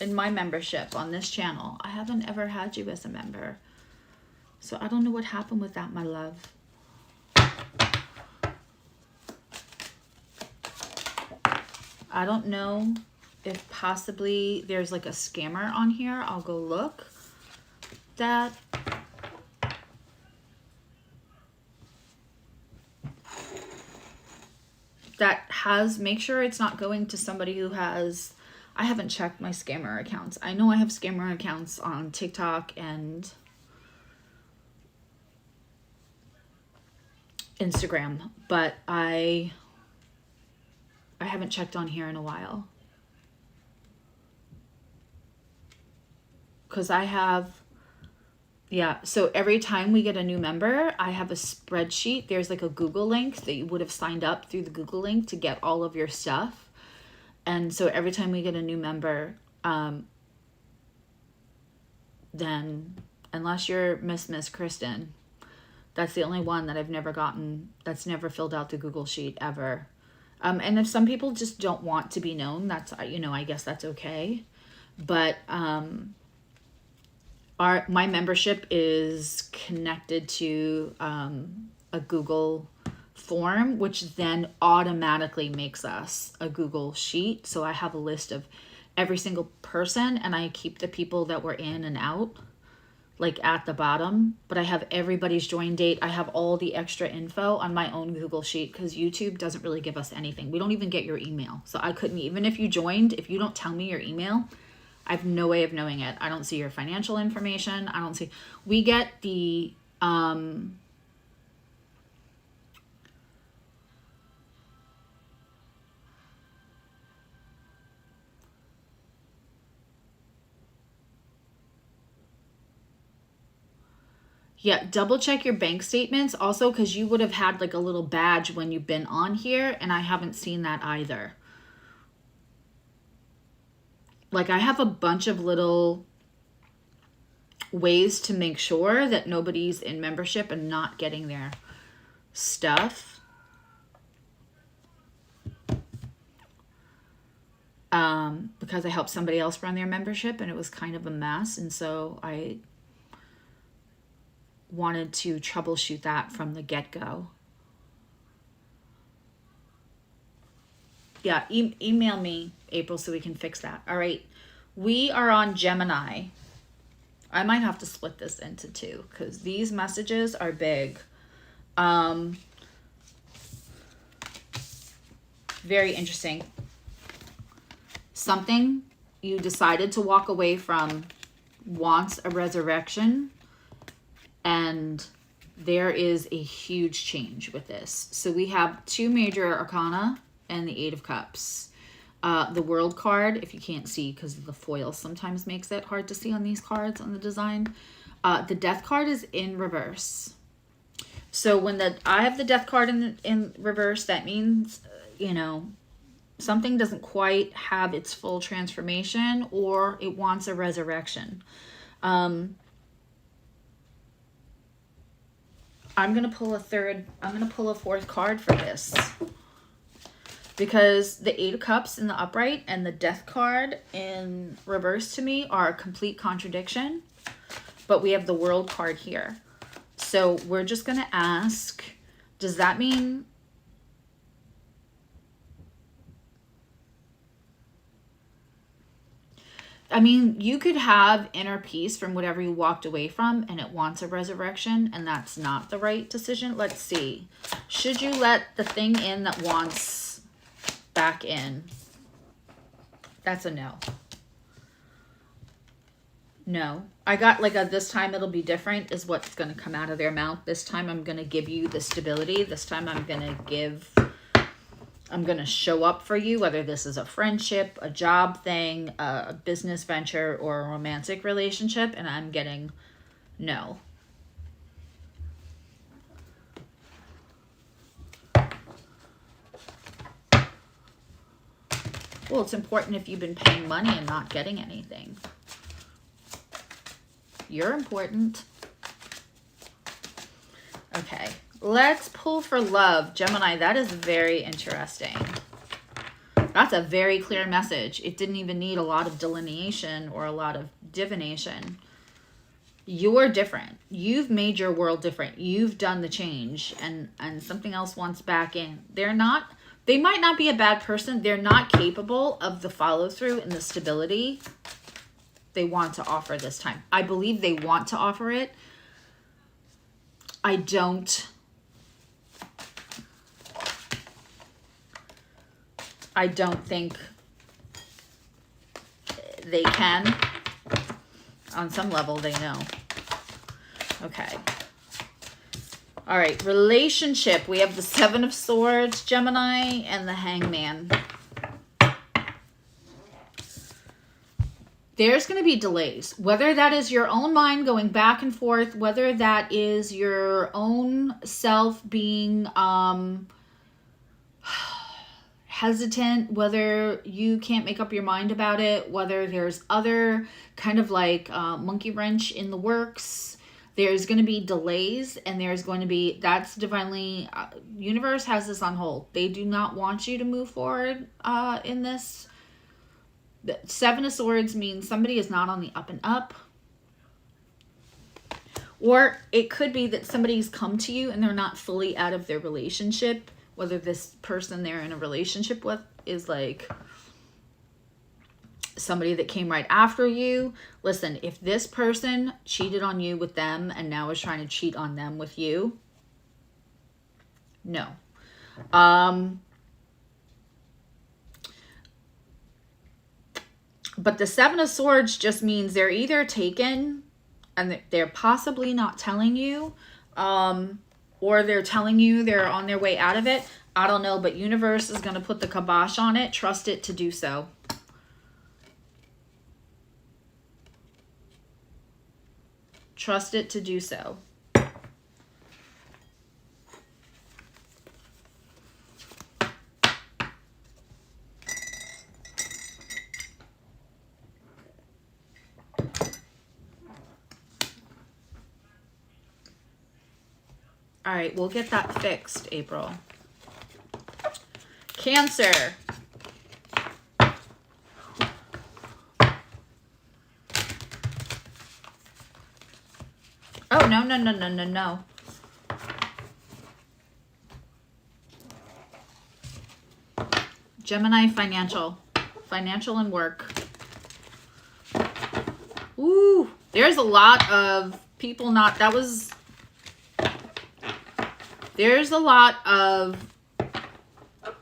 In my membership on this channel, I haven't ever had you as a member. So I don't know what happened with that, my love. I don't know if possibly there's like a scammer on here. I'll go look. That has, make sure it's not going to somebody who has, I haven't checked my scammer accounts. I know I have scammer accounts on TikTok and Instagram, but I haven't checked on here in a while. Because I have, yeah, so every time we get a new member, I have a spreadsheet. There's like a Google link that you would have signed up through the Google link to get all of your stuff. And so every time we get a new member, then unless you're Miss Kristen, That's the only one that I've never gotten, that's never filled out the Google Sheet ever. And if some people just don't want to be known, that's, you know, I guess that's okay. But my membership is connected to a Google form, which then automatically makes us a Google Sheet. So I have a list of every single person, and I keep the people that were in and out like at the bottom, but I have everybody's join date. I have all the extra info on my own Google Sheet because YouTube doesn't really give us anything. We don't even get your email. So I couldn't, even if you joined, if you don't tell me your email, I have no way of knowing it. I don't see your financial information. I don't see, we get the, yeah, double check your bank statements also, because you would have had like a little badge when you've been on here, and I haven't seen that either. Like I have a bunch of little ways to make sure that nobody's in membership and not getting their stuff. Because I helped somebody else run their membership and it was kind of a mess, and so I wanted to troubleshoot that from the get-go. Yeah, email me, April, so we can fix that. All right, we are on Gemini. I might have to split this into two because these messages are big. Very interesting. Something you decided to walk away from wants a resurrection, and there is a huge change with this. So we have two major arcana and the Eight of Cups. The World card, if you can't see because the foil sometimes makes it hard to see on these cards on the design. The Death card is in reverse. So when I have the Death card in reverse, that means, you know, something doesn't quite have its full transformation, or it wants a resurrection. I'm going to pull a fourth card for this, because the Eight of Cups in the upright and the Death card in reverse to me are a complete contradiction, but we have the World card here. So we're just going to ask, does that mean you could have inner peace from whatever you walked away from and it wants a resurrection, and that's not the right decision. Let's see. Should you let the thing in that wants back in? That's a no. No. I got like a this time it'll be different is what's going to come out of their mouth. This time I'm going to give you the stability. This time I'm going to show up for you, whether this is a friendship, a job thing, a business venture, or a romantic relationship, and I'm getting no. Well, it's important if you've been paying money and not getting anything. You're important. Okay. Let's pull for love. Gemini, that is very interesting. That's a very clear message. It didn't even need a lot of delineation or a lot of divination. You're different. You've made your world different. You've done the change, and something else wants back in. They might not be a bad person. They're not capable of the follow through and the stability they want to offer this time. I believe they want to offer it. I don't think they can. On some level, they know. Okay. All right, relationship. We have the Seven of Swords, Gemini, and the Hangman. There's going to be delays. Whether that is your own mind going back and forth, whether that is your own self being hesitant, whether you can't make up your mind about it, whether there's other kind of like monkey wrench in the works, There's going to be delays, and there's going to be, that's divinely, universe has this on hold. They do not want you to move forward in this. The Seven of Swords means somebody is not on the up and up. Or it could be that somebody's come to you and they're not fully out of their relationship. Whether this person they're in a relationship with is like somebody that came right after you. Listen, if this person cheated on you with them and now is trying to cheat on them with you, no. But the Seven of Swords just means they're either taken and they're possibly not telling you, or they're telling you they're on their way out of it. I don't know, but universe is going to put the kibosh on it. Trust it to do so. Trust it to do so. All right, we'll get that fixed, April. Cancer. Oh, no, no, no, no, no, no. Gemini, financial. Financial and work. Ooh, there's a lot of people not, that was... There's a lot of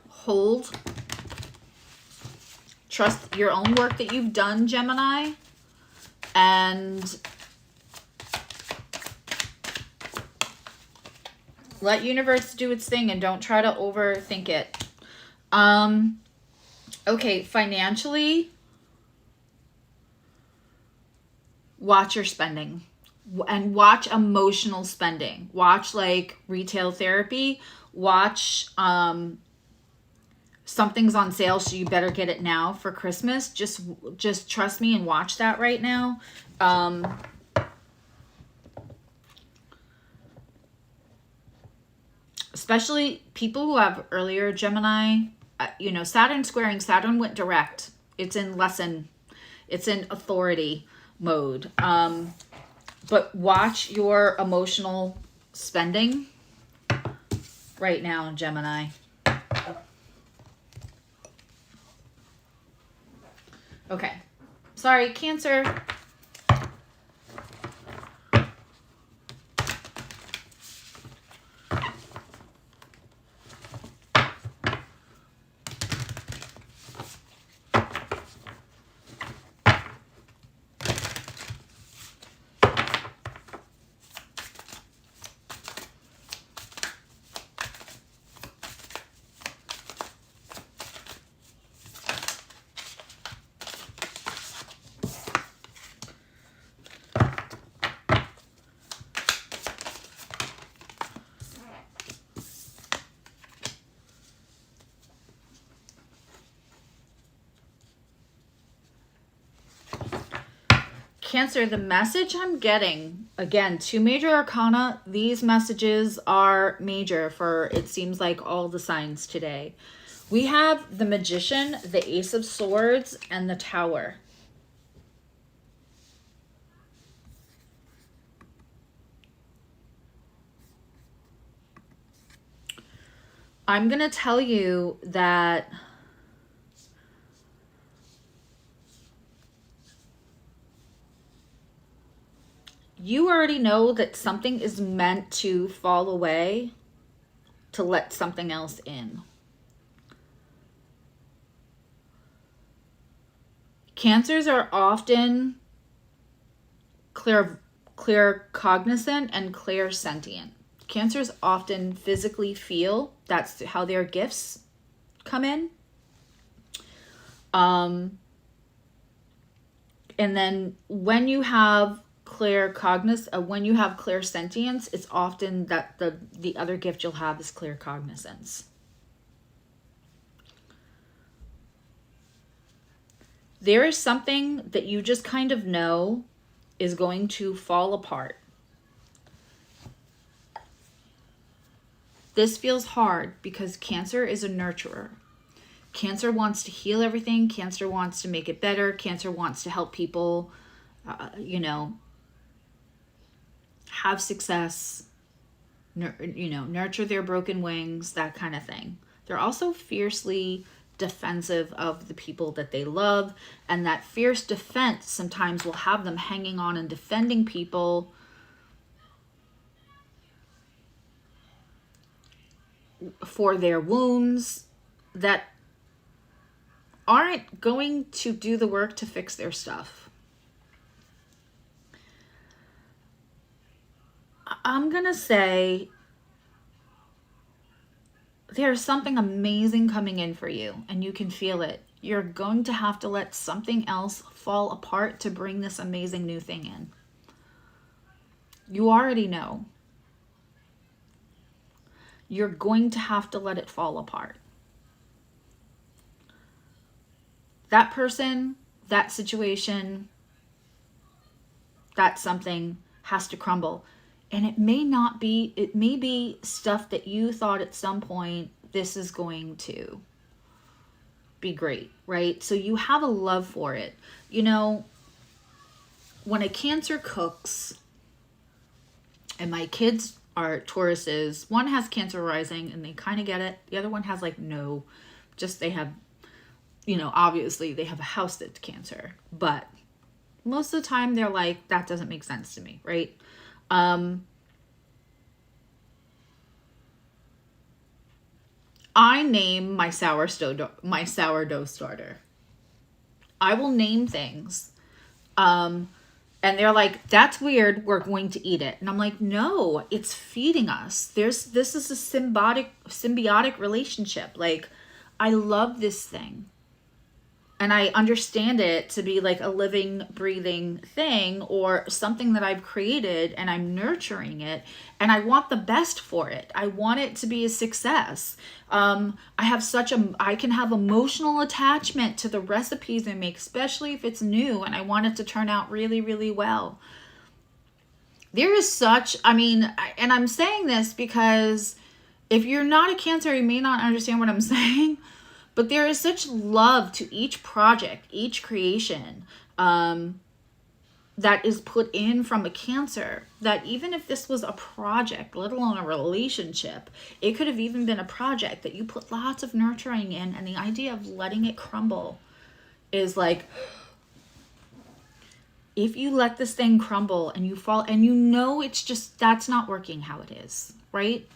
hold. Trust your own work that you've done, Gemini. And let universe do its thing and don't try to overthink it. Okay, financially, watch your spending. And watch emotional spending. Watch like retail therapy. Watch something's on sale, so you better get it now for Christmas. Just trust me and watch that right now. Especially people who have earlier Gemini, you know, Saturn squaring. Saturn went direct. It's in lesson. It's in authority mode. But watch your emotional spending right now, Gemini. Okay. Sorry, Cancer. Cancer, the message I'm getting, again, 2 major arcana. These messages are major for, it seems like, all the signs today. We have the Magician, the Ace of Swords, and the Tower. I'm going to tell you that you already know that something is meant to fall away to let something else in. Cancers are often clear cognizant and clairsentient. Cancers often physically feel. That's how their gifts come in. And then when you have when you have clairsentience, it's often that the other gift you'll have is claircognizance. There is something that you just kind of know is going to fall apart. This feels hard because Cancer is a nurturer. Cancer wants to heal everything. Cancer wants to make it better. Cancer wants to help people, have success, nurture their broken wings, that kind of thing. They're also fiercely defensive of the people that they love, and that fierce defense sometimes will have them hanging on and defending people for their wounds that aren't going to do the work to fix their stuff. I'm gonna say there's something amazing coming in for you, and you can feel it. You're going to have to let something else fall apart to bring this amazing new thing in. You already know. You're going to have to let it fall apart. That person, that situation, that something has to crumble. And it may be stuff that you thought at some point, this is going to be great, right? So you have a love for it. When a Cancer cooks, and my kids are Tauruses, one has Cancer rising and they kind of get it. The other one has they have, obviously they have a house that's Cancer, but most of the time they're like, that doesn't make sense to me, right? I name my sourdough starter. I will name things. And they're like, that's weird, we're going to eat it. And I'm like, no, it's feeding us. This is a symbiotic relationship. Like, I love this thing. And I understand it to be like a living, breathing thing, or something that I've created, and I'm nurturing it, and I want the best for it. I want it to be a success. I can have emotional attachment to the recipes I make, especially if it's new and I want it to turn out really, really well. There is and I'm saying this because if you're not a Cancer, you may not understand what I'm saying. But there is such love to each project, each creation that is put in from a Cancer, that even if this was a project, let alone a relationship, it could have even been a project that you put lots of nurturing in, and the idea of letting it crumble is like, if you let this thing crumble and you fall, and it's just, that's not working how it is, right?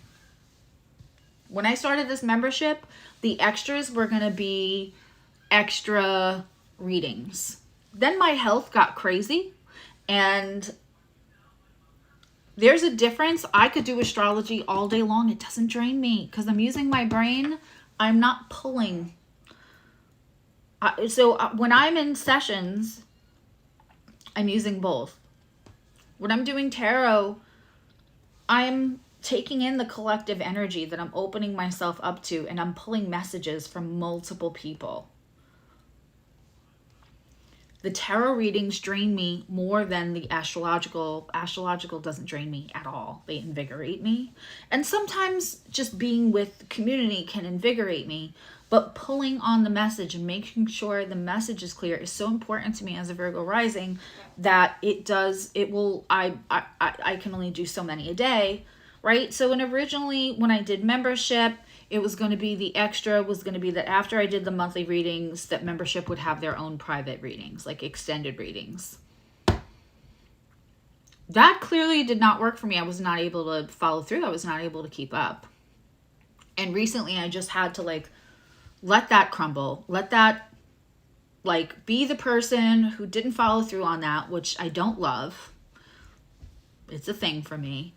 When I started this membership, the extras were going to be extra readings. Then my health got crazy, and there's a difference. I could do astrology all day long. It doesn't drain me because I'm using my brain. I'm not pulling. When I'm in sessions, I'm using both. When I'm doing tarot, I'm taking in the collective energy that I'm opening myself up to, and I'm pulling messages from multiple people. The tarot readings drain me more than the astrological. Astrological doesn't drain me at all. They invigorate me. And sometimes just being with the community can invigorate me, but pulling on the message and making sure the message is clear is so important to me as a Virgo rising that I can only do so many a day. Right? So originally when I did membership, it was going to be the extra was going to be that after I did the monthly readings, that membership would have their own private readings, like extended readings. That clearly did not work for me. I was not able to follow through. I was not able to keep up. And recently I just had to let that crumble. Let that be the person who didn't follow through on that, which I don't love. It's a thing for me.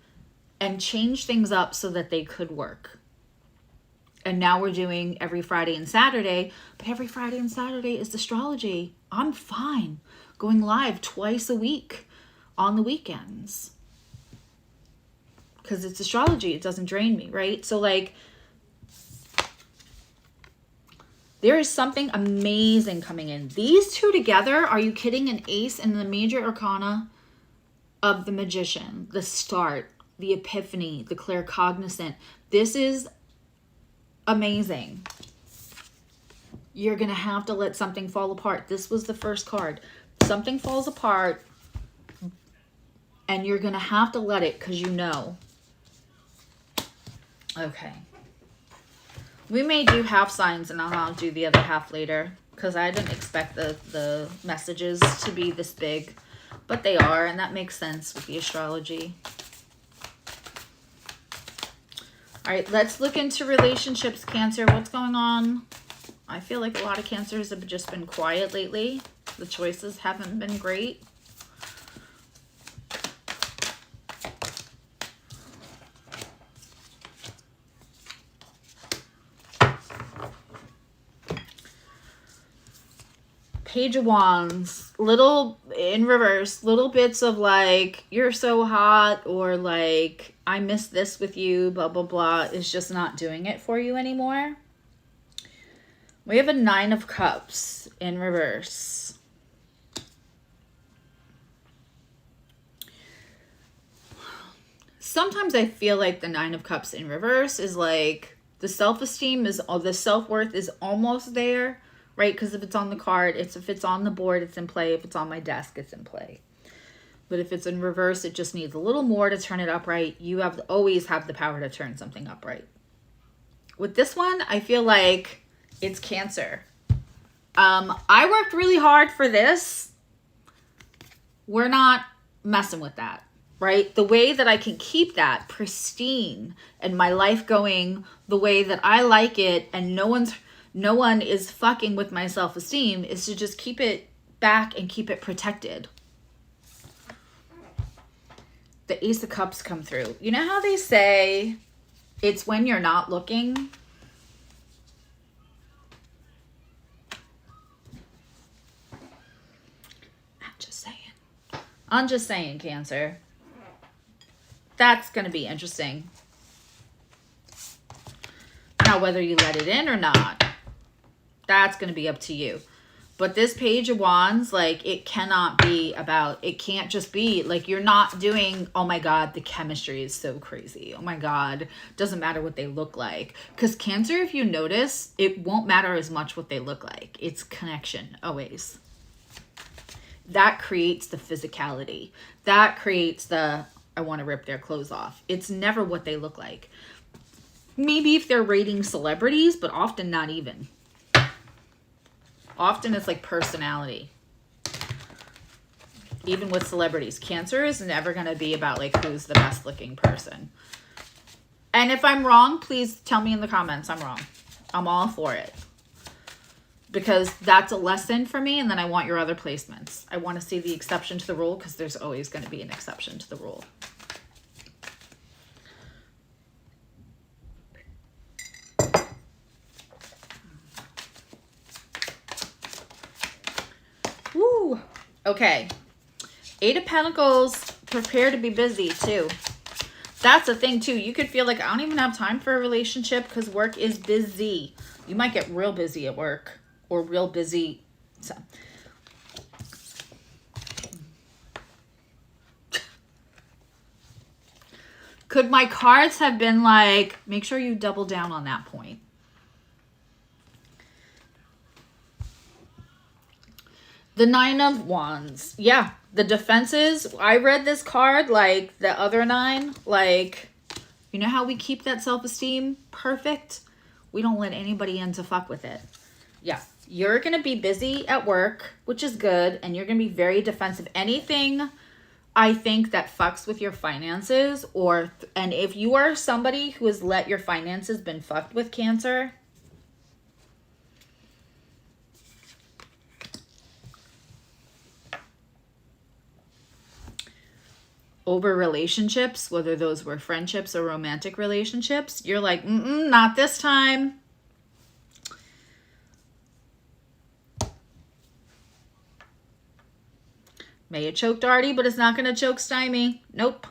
And change things up so that they could work. And now we're doing every Friday and Saturday, but every Friday and Saturday is astrology. I'm fine going live twice a week on the weekends because it's astrology. It doesn't drain me, right? So there is something amazing coming in. These two together, are you kidding? An ace and the major arcana of the Magician, the start, the epiphany, the claircognizant. This is amazing. You're going to have to let something fall apart. This was the first card. Something falls apart and you're going to have to let it because you know. Okay. We may do half signs and I'll do the other half later because I didn't expect the messages to be this big, but they are, and that makes sense with the astrology. All right, let's look into relationships, Cancer. What's going on? I feel like a lot of Cancers have just been quiet lately. The choices haven't been great. Page of Wands, little in reverse, little bits of like, you're so hot, or like, I miss this with you, blah, blah, blah, is just not doing it for you anymore. We have a 9 of Cups in reverse. Sometimes I feel like the 9 of Cups in reverse is like, the self-esteem is, the self-worth is almost there. Right? Because if it's on the card, if it's on the board, it's in play. If it's on my desk, it's in play. But if it's in reverse, it just needs a little more to turn it upright. You always have the power to turn something upright. With this one, I feel like it's Cancer. I worked really hard for this. We're not messing with that, right? The way that I can keep that pristine and my life going the way that I like it, and no one is fucking with my self-esteem, is to just keep it back and keep it protected. The Ace of Cups come through. You know how they say it's when you're not looking? I'm just saying, Cancer. That's going to be interesting. Now, whether you let it in or not, that's going to be up to you. But this Page of Wands, like, it cannot be about, it can't just be, like, you're not doing, oh my God, the chemistry is so crazy. Oh my God, doesn't matter what they look like. Because Cancer, if you notice, it won't matter as much what they look like. It's connection, always. That creates the physicality. That creates the, I want to rip their clothes off. It's never what they look like. Maybe if they're rating celebrities, but often not even. Often it's like personality. Even with celebrities. Cancer is never going to be about like who's the best looking person. And if I'm wrong, please tell me in the comments I'm wrong. I'm all for it. Because that's a lesson for me, and then I want your other placements. I want to see the exception to the rule because there's always going to be an exception to the rule. Woo! Okay. 8 of Pentacles, prepare to be busy too. That's the thing too. You could feel like I don't even have time for a relationship because work is busy. You might get real busy at work. Or real busy. So. Could my cards have been like, make sure you double down on that point. The 9 of Wands. Yeah, the defenses. I read this card like the other 9. Like, you know how we keep that self-esteem perfect? We don't let anybody in to fuck with it. Yeah. You're going to be busy at work, which is good, and you're going to be very defensive. Anything, I think, that fucks with your finances, and if you are somebody who has let your finances been fucked with, Cancer, over relationships, whether those were friendships or romantic relationships, you're like, not this time. May have choked Artie, but it's not going to choke Stymie. Nope.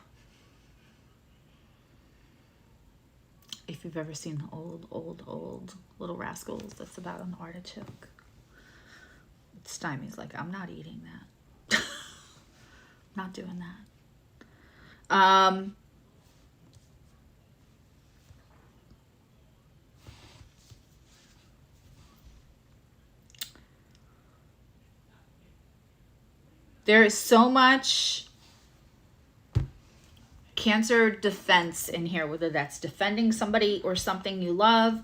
If you've ever seen old Little Rascals, that's about an artichoke. Stymie's like, I'm not eating that. Not doing that. There is so much Cancer defense in here, whether that's defending somebody or something you love,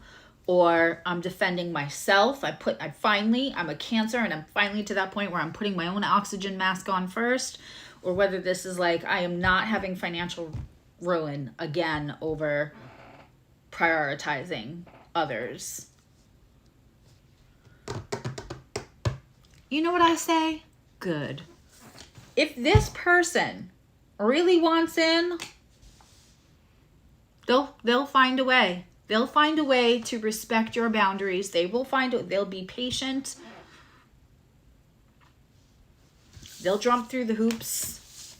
or I'm defending myself. I'm a Cancer and I'm finally to that point where I'm putting my own oxygen mask on first, or whether this is like I am not having financial ruin again over prioritizing others. You know what I say? Good. If this person really wants in, they'll find a way. They'll find a way to respect your boundaries. They'll be patient. They'll jump through the hoops.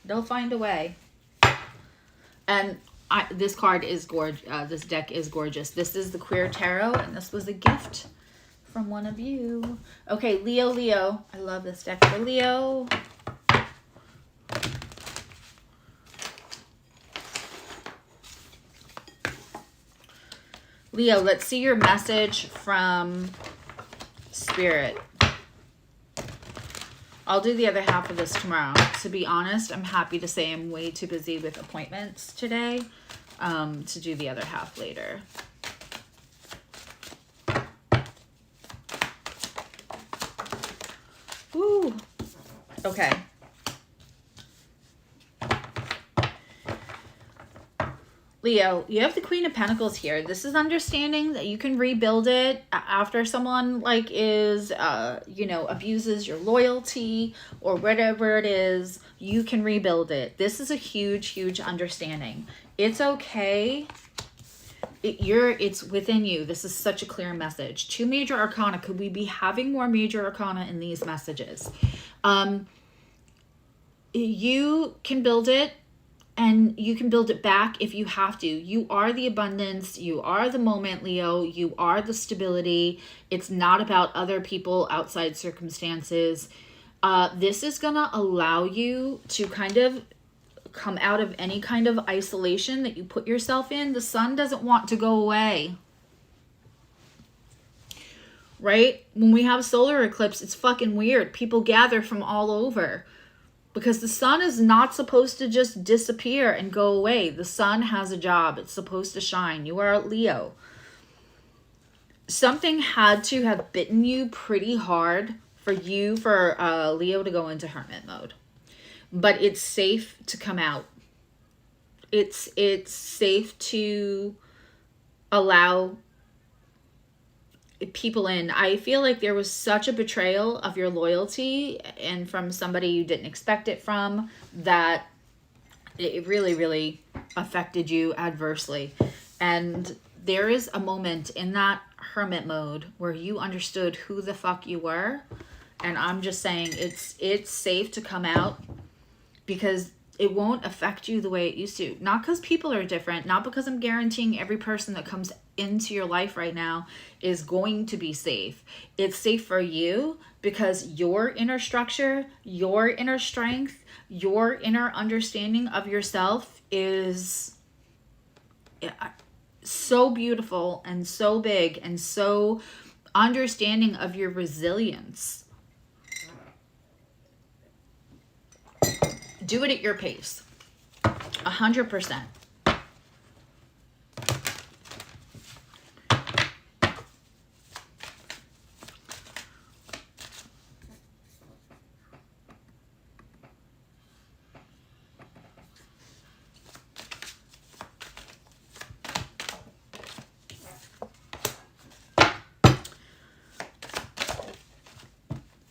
They'll find a way. And this card is gorgeous. This deck is gorgeous. This is the Queer Tarot, and this was a gift from one of you. Okay, Leo. I love this deck for Leo. Leo, let's see your message from Spirit. I'll do the other half of this tomorrow. To be honest, I'm happy to say I'm way too busy with appointments today to do the other half later. Woo. Okay. Leo, you have the Queen of Pentacles here. This is understanding that you can rebuild it after someone like is, abuses your loyalty or whatever it is. You can rebuild it. This is a huge, huge understanding. It's okay. It's within you. This is such a clear message. 2 major arcana. Could we be having more major arcana in these messages? You can build it. And you can build it back if you have to. You are the abundance. You are the moment, Leo. You are the stability. It's not about other people, outside circumstances. This is going to allow you to kind of come out of any kind of isolation that you put yourself in. The sun doesn't want to go away. Right? When we have solar eclipse, it's fucking weird. People gather from all over. Because the sun is not supposed to just disappear and go away. The sun has a job. It's supposed to shine. You are a Leo. Something had to have bitten you pretty hard for Leo to go into hermit mode. But it's safe to come out. It's safe to allow people in. I feel like there was such a betrayal of your loyalty and from somebody you didn't expect it from that it really, really affected you adversely. And there is a moment in that hermit mode where you understood who the fuck you were. And I'm just saying it's safe to come out because it won't affect you the way it used to. Not because people are different, not because I'm guaranteeing every person that comes into your life right now is going to be safe. It's safe for you because your inner structure, your inner strength, your inner understanding of yourself is so beautiful and so big and so understanding of your resilience. Do it at your pace. 100%.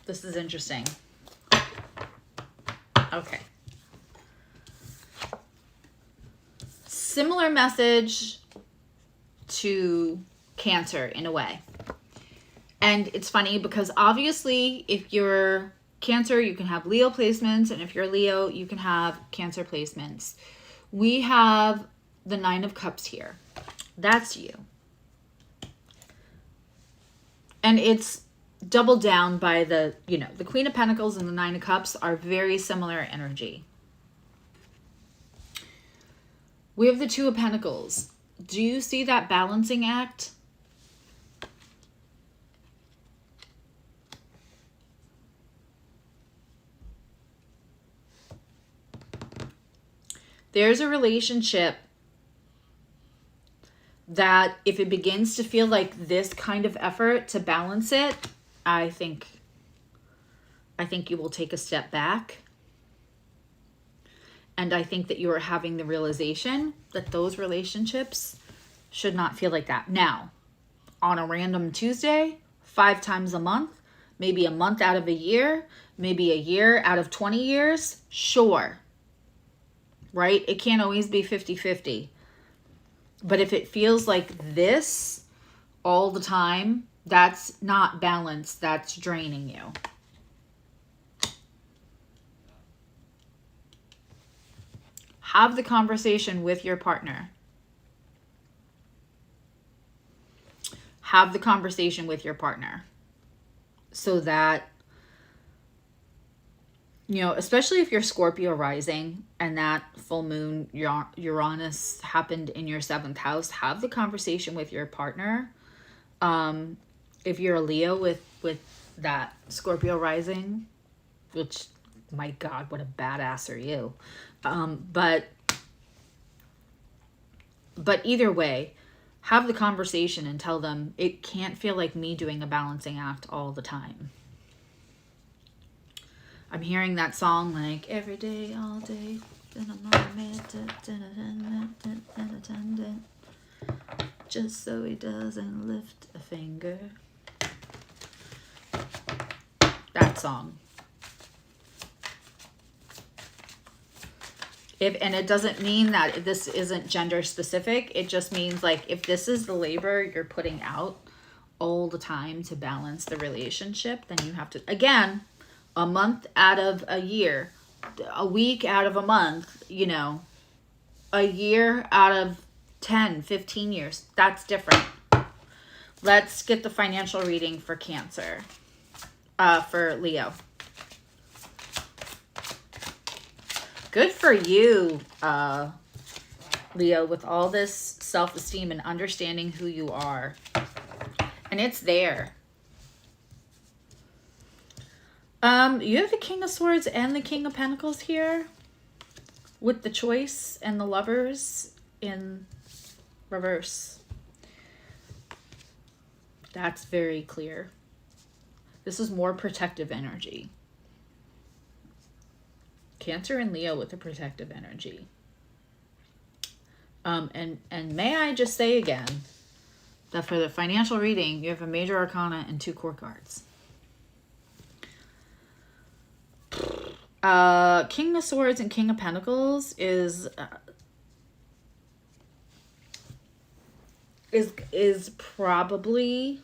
This is interesting. Okay. Similar message to Cancer in a way. And it's funny because obviously if you're Cancer, you can have Leo placements. And if you're Leo, you can have Cancer placements. We have the 9 of Cups here. That's you. And it's doubled down by the Queen of Pentacles and the 9 of Cups are very similar energy. We have the 2 of Pentacles. Do you see that balancing act? There's a relationship that if it begins to feel like this kind of effort to balance it, I think you will take a step back. And I think that you are having the realization that those relationships should not feel like that. Now, on a random Tuesday, 5 times a month, maybe a month out of a year, maybe a year out of 20 years, sure. Right? It can't always be 50-50. But if it feels like this all the time, that's not balance. That's draining you. Have the conversation with your partner. Have the conversation with your partner so that, you know, especially if you're Scorpio rising and that full moon Uranus happened in your 7th house, have the conversation with your partner. If you're a Leo with that Scorpio rising, which, my God, what a badass are you. But either way, have the conversation and tell them it can't feel like me doing a balancing act all the time. I'm hearing that song like every day, all day. Just so he doesn't lift a finger. That song. And it doesn't mean that this isn't gender specific. It just means like if this is the labor you're putting out all the time to balance the relationship, then you have to, again, a month out of a year, a week out of a month, you know, a year out of 10, 15 years. That's different. Let's get the financial reading for Cancer, for Leo. Good for you, Leo, with all this self-esteem and understanding who you are. And it's there. You have the King of Swords and the King of Pentacles here with the Choice and the Lovers in reverse. That's very clear. This is more protective energy. Cancer and Leo with the protective energy. And may I just say again that for the financial reading, you have a major arcana and 2 court cards. King of Swords and King of Pentacles is probably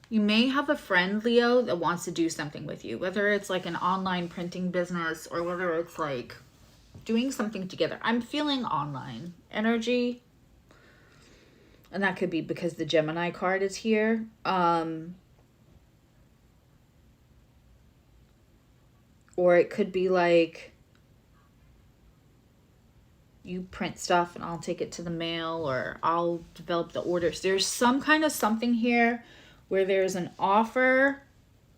you may have a friend, Leo, that wants to do something with you, whether it's like an online printing business or whether it's like doing something together. I'm feeling online energy. And that could be because the Gemini card is here. Or it could be like you print stuff and I'll take it to the mail or I'll develop the orders. There's some kind of something here where there's an offer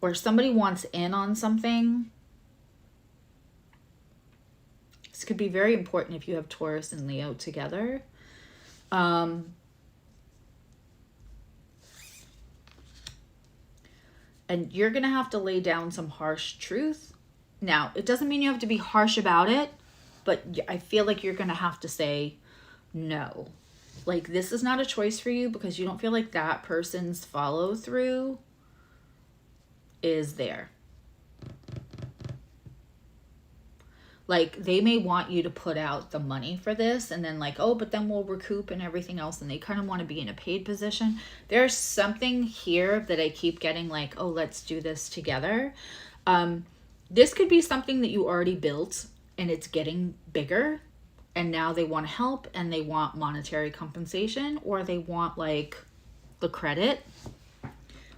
or somebody wants in on something. This could be very important if you have Taurus and Leo together. And you're going to have to lay down some harsh truth. Now, it doesn't mean you have to be harsh about it, but I feel like you're going to have to say no. Like, this is not a choice for you because you don't feel like that person's follow through is there. Like, they may want you to put out the money for this and then like, oh, but then we'll recoup and everything else. And they kind of want to be in a paid position. There's something here that I keep getting like, oh, let's do this together. This could be something that you already built and it's getting bigger. And now they want help and they want monetary compensation, or they want like the credit.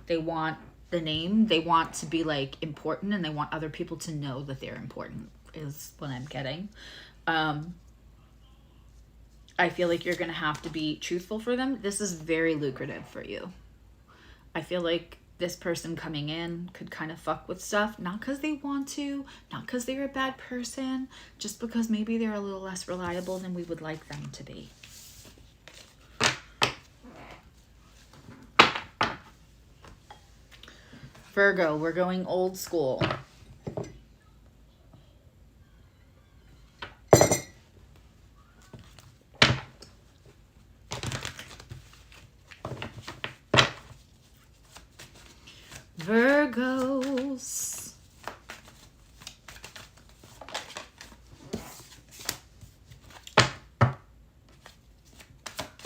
They want the name. They want to be like important and they want other people to know that they're important is what I'm getting. I feel like you're going to have to be truthful for them. This is very lucrative for you. I feel like this person coming in could kind of fuck with stuff, not because they want to, not because they're a bad person, just because maybe they're a little less reliable than we would like them to be. Virgo, we're going old school. Virgos.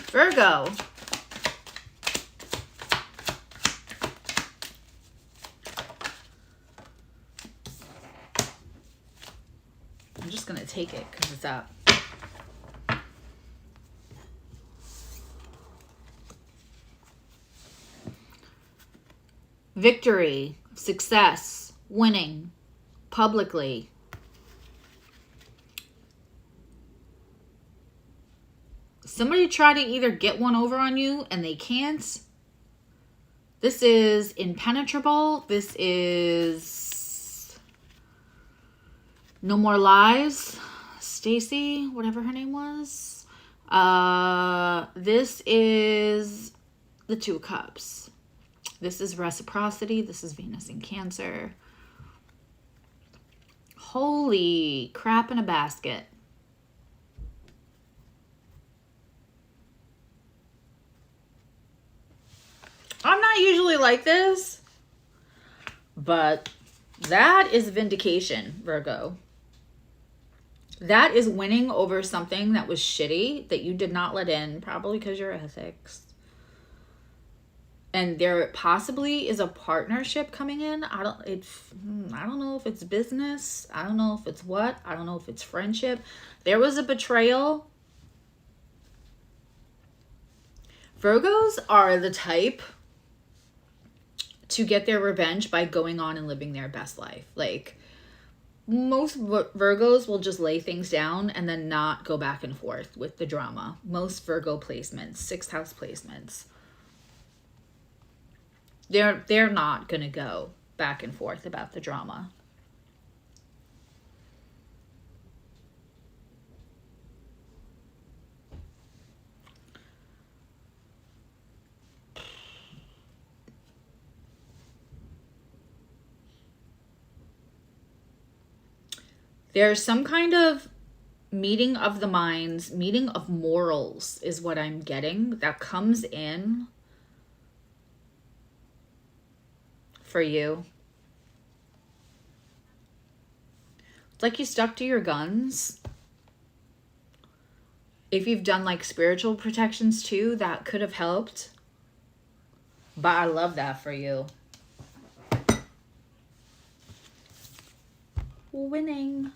Virgo. I'm just going to take it because it's up. Victory, success, winning, publicly. Somebody try to either get one over on you and they can't. This is impenetrable. This is no more lies. Stacy, whatever her name was. This is the Two of Cups. This is reciprocity. This is Venus in Cancer. Holy crap in a basket. I'm not usually like this, but that is vindication, Virgo. That is winning over something that was shitty that you did not let in, probably because your ethics. And there possibly is a partnership coming in. I don't know if it's business. I don't know if it's what. I don't know if it's friendship. There was a betrayal. Virgos are the type to get their revenge by going on and living their best life. Like, most Virgos will just lay things down and then not go back and forth with the drama. Most Virgo placements, 6th house placements. They're not going to go back and forth about the drama. There's some kind of meeting of the minds, meeting of morals is what I'm getting that comes in for you. It's like you stuck to your guns. If you've done like spiritual protections too, that could have helped. But I love that for you. Winning.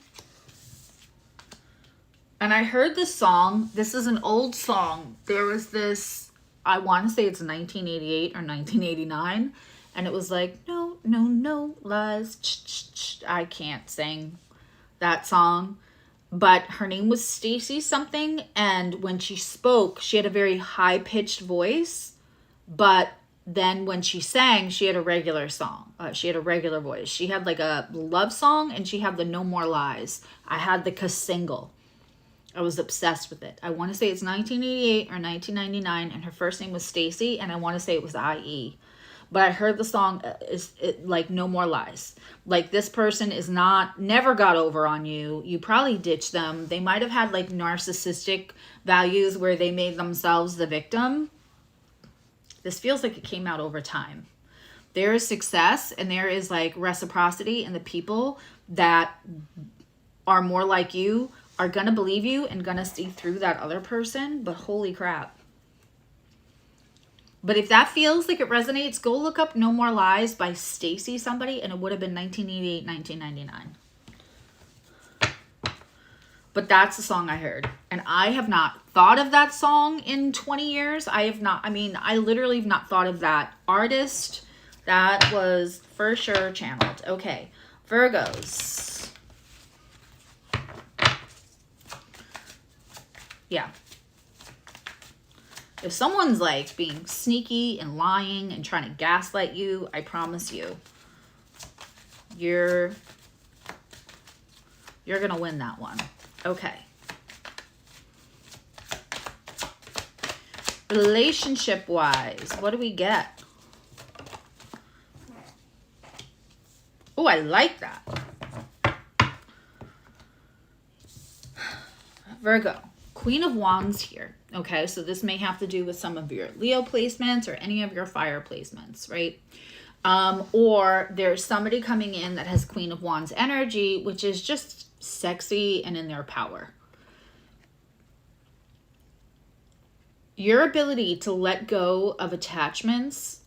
And I heard this song. This is an old song. There was this, I want to say it's 1988 or 1989. And it was like, no, no, no lies. I can't sing that song. But her name was Stacy something. And when she spoke, she had a very high-pitched voice. But then when she sang, she had a regular song. She had a regular voice. She had like a love song and she had the No More Lies. I had the single. I was obsessed with it. I want to say it's 1988 or 1999. And her first name was Stacy. And I want to say it was IE. But I heard the song is like No More Lies. Like, this person is never got over on you. You probably ditched them. They might have had like narcissistic values where they made themselves the victim. This feels like it came out over time. There is success and there is like reciprocity, and the people that are more like you are going to believe you and going to see through that other person. But holy crap. But if that feels like it resonates, go look up No More Lies by Stacy somebody, and it would have been 1988, 1999. But that's the song I heard. And I have not thought of that song in 20 years. I literally have not thought of that artist. That was for sure channeled. Okay, Virgos. Yeah. If someone's like being sneaky and lying and trying to gaslight you, I promise you, you're gonna win that one. Okay. Relationship wise, what do we get? Oh, I like that. Virgo, Queen of Wands here. Okay, so this may have to do with some of your Leo placements or any of your fire placements, right? Or there's somebody coming in that has Queen of Wands energy, which is just sexy and in their power. Your ability to let go of attachments,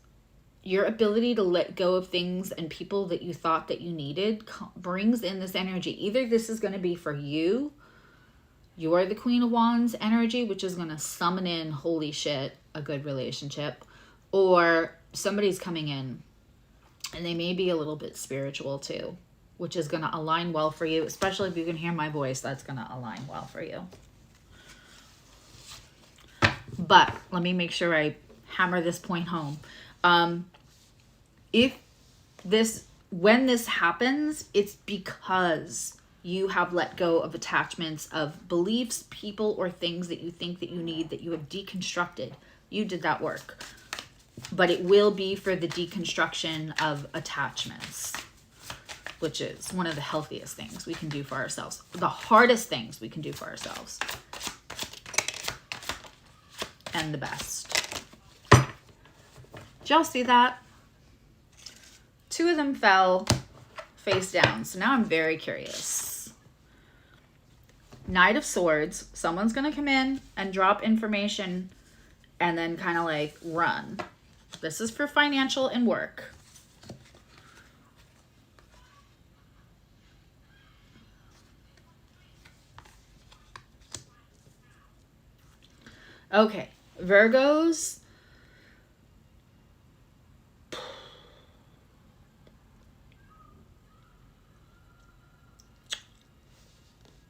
your ability to let go of things and people that you thought that you needed brings in this energy. Either this is going to be for you, you're the Queen of Wands energy, which is going to summon in, holy shit, a good relationship, or somebody's coming in and they may be a little bit spiritual too, which is going to align well for you, especially if you can hear my voice, that's going to align well for you. But let me make sure I hammer this point home. When this happens, it's because you have let go of attachments of beliefs, people, or things that you think that you need, that you have deconstructed. You did that work. But it will be for the deconstruction of attachments, which is one of the healthiest things we can do for ourselves. The hardest things we can do for ourselves. And the best. Did y'all see that? 2 of them fell face down. So now I'm very curious. Knight of Swords. Someone's going to come in and drop information and then kind of like run. This is for financial and work. Okay. Virgos,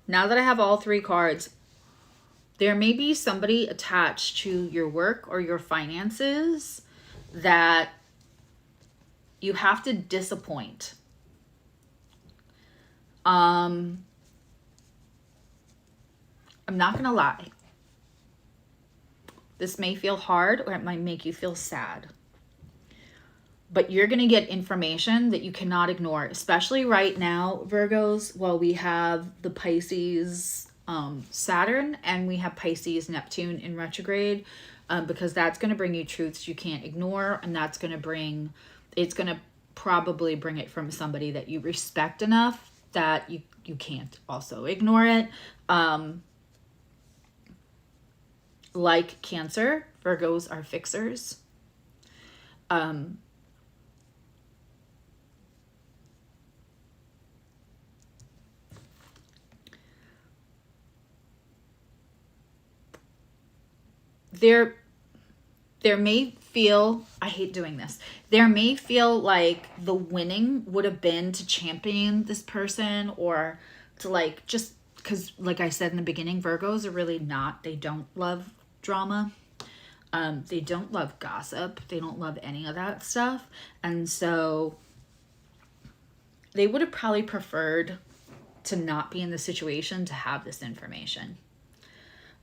now that I have all 3 cards, there may be somebody attached to your work or your finances that you have to disappoint. I'm not going to lie. This may feel hard or it might make you feel sad. But you're going to get information that you cannot ignore, especially right now, Virgos, while we have the Pisces Saturn and we have Pisces Neptune in retrograde, because that's going to bring you truths you can't ignore, and that's going to it's going to probably bring it from somebody that you respect enough that you can't also ignore it. Like Cancer, Virgos are fixers. There may feel, I hate doing this, there may feel like the winning would have been to champion this person, or to like, just because like I said in the beginning, Virgos are really not, they don't love drama. They don't love gossip. They don't love any of that stuff. And so they would have probably preferred to not be in the situation to have this information.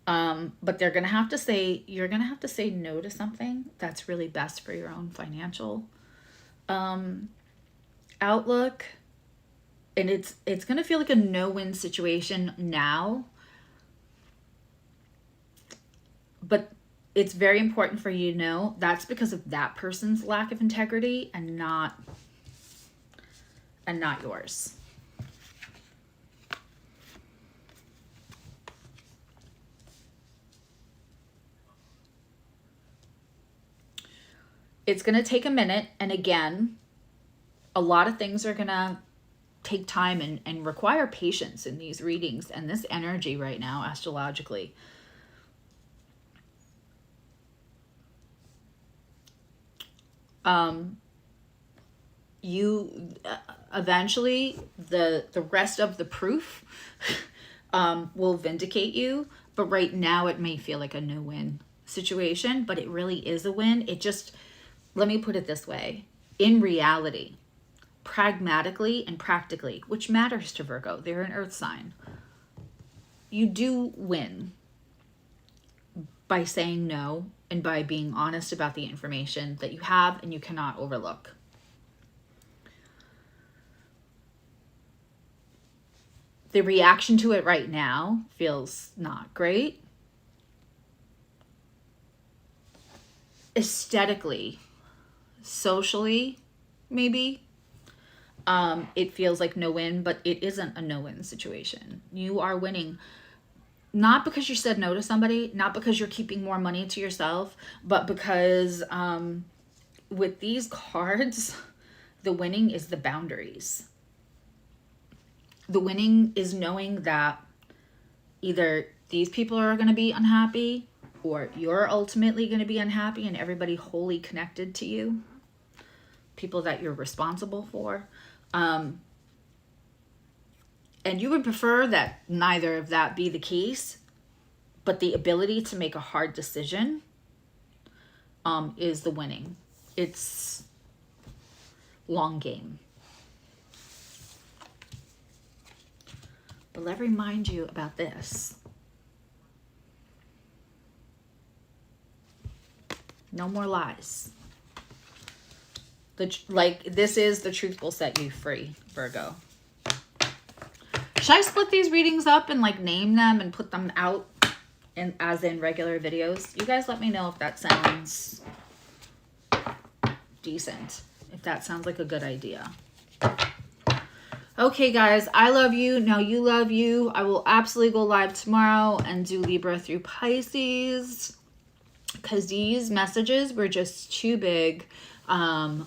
But they're going to have to say, you're going to have to say no to something that's really best for your own financial outlook. And it's going to feel like a no-win situation now. But it's very important for you to know that's because of that person's lack of integrity and not yours. It's going to take a minute. And again, a lot of things are going to take time and require patience in these readings and this energy right now, astrologically. You eventually, the rest of the proof will vindicate you, but right now it may feel like a no-win situation, but it really is a win. It just, let me put it this way. In reality, pragmatically and practically, which matters to Virgo, they're an earth sign, you do win by saying no and by being honest about the information that you have and you cannot overlook. The reaction to it right now feels not great. Aesthetically, socially, maybe, it feels like no win, but it isn't a no-win situation. You are winning, not because you said no to somebody, not because you're keeping more money to yourself, but because with these cards, the winning is the boundaries. The winning is knowing that either these people are going to be unhappy or you're ultimately going to be unhappy and everybody wholly connected to you, people that you're responsible for. And you would prefer that neither of that be the case, but the ability to make a hard decision is the winning. It's long game. But let me remind you about this. No more lies. This is the truth will set you free, Virgo. Should I split these readings up and like name them and put them out as in regular videos? You guys let me know if that sounds decent. If that sounds like a good idea. Okay, guys, I love you. Now you love you. I will absolutely go live tomorrow and do Libra through Pisces because these messages were just too big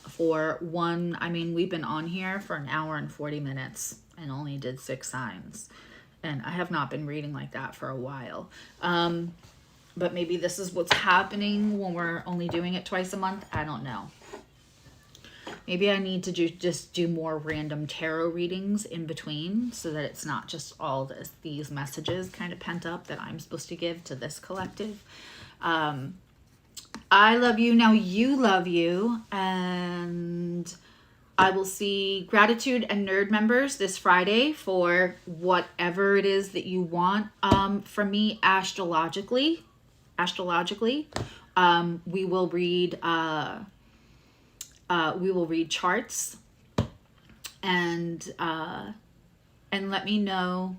for one. I mean, we've been on here for an hour and 40 minutes and only did 6 signs. And I have not been reading like that for a while. But maybe this is what's happening when we're only doing it twice a month. I don't know. Maybe I need to just do more random tarot readings in between so that it's not just all these messages kind of pent up that I'm supposed to give to this collective. I love you. Now you love you. And I will see Gratitude and Nerd members this Friday for whatever it is that you want from me astrologically. We will read charts and let me know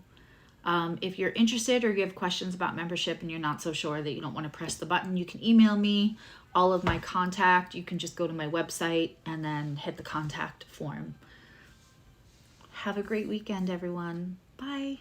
if you're interested or you have questions about membership and you're not so sure that you don't want to press the button. You can email me all of my contact. You can just go to my website and then hit the contact form. Have a great weekend, everyone. Bye.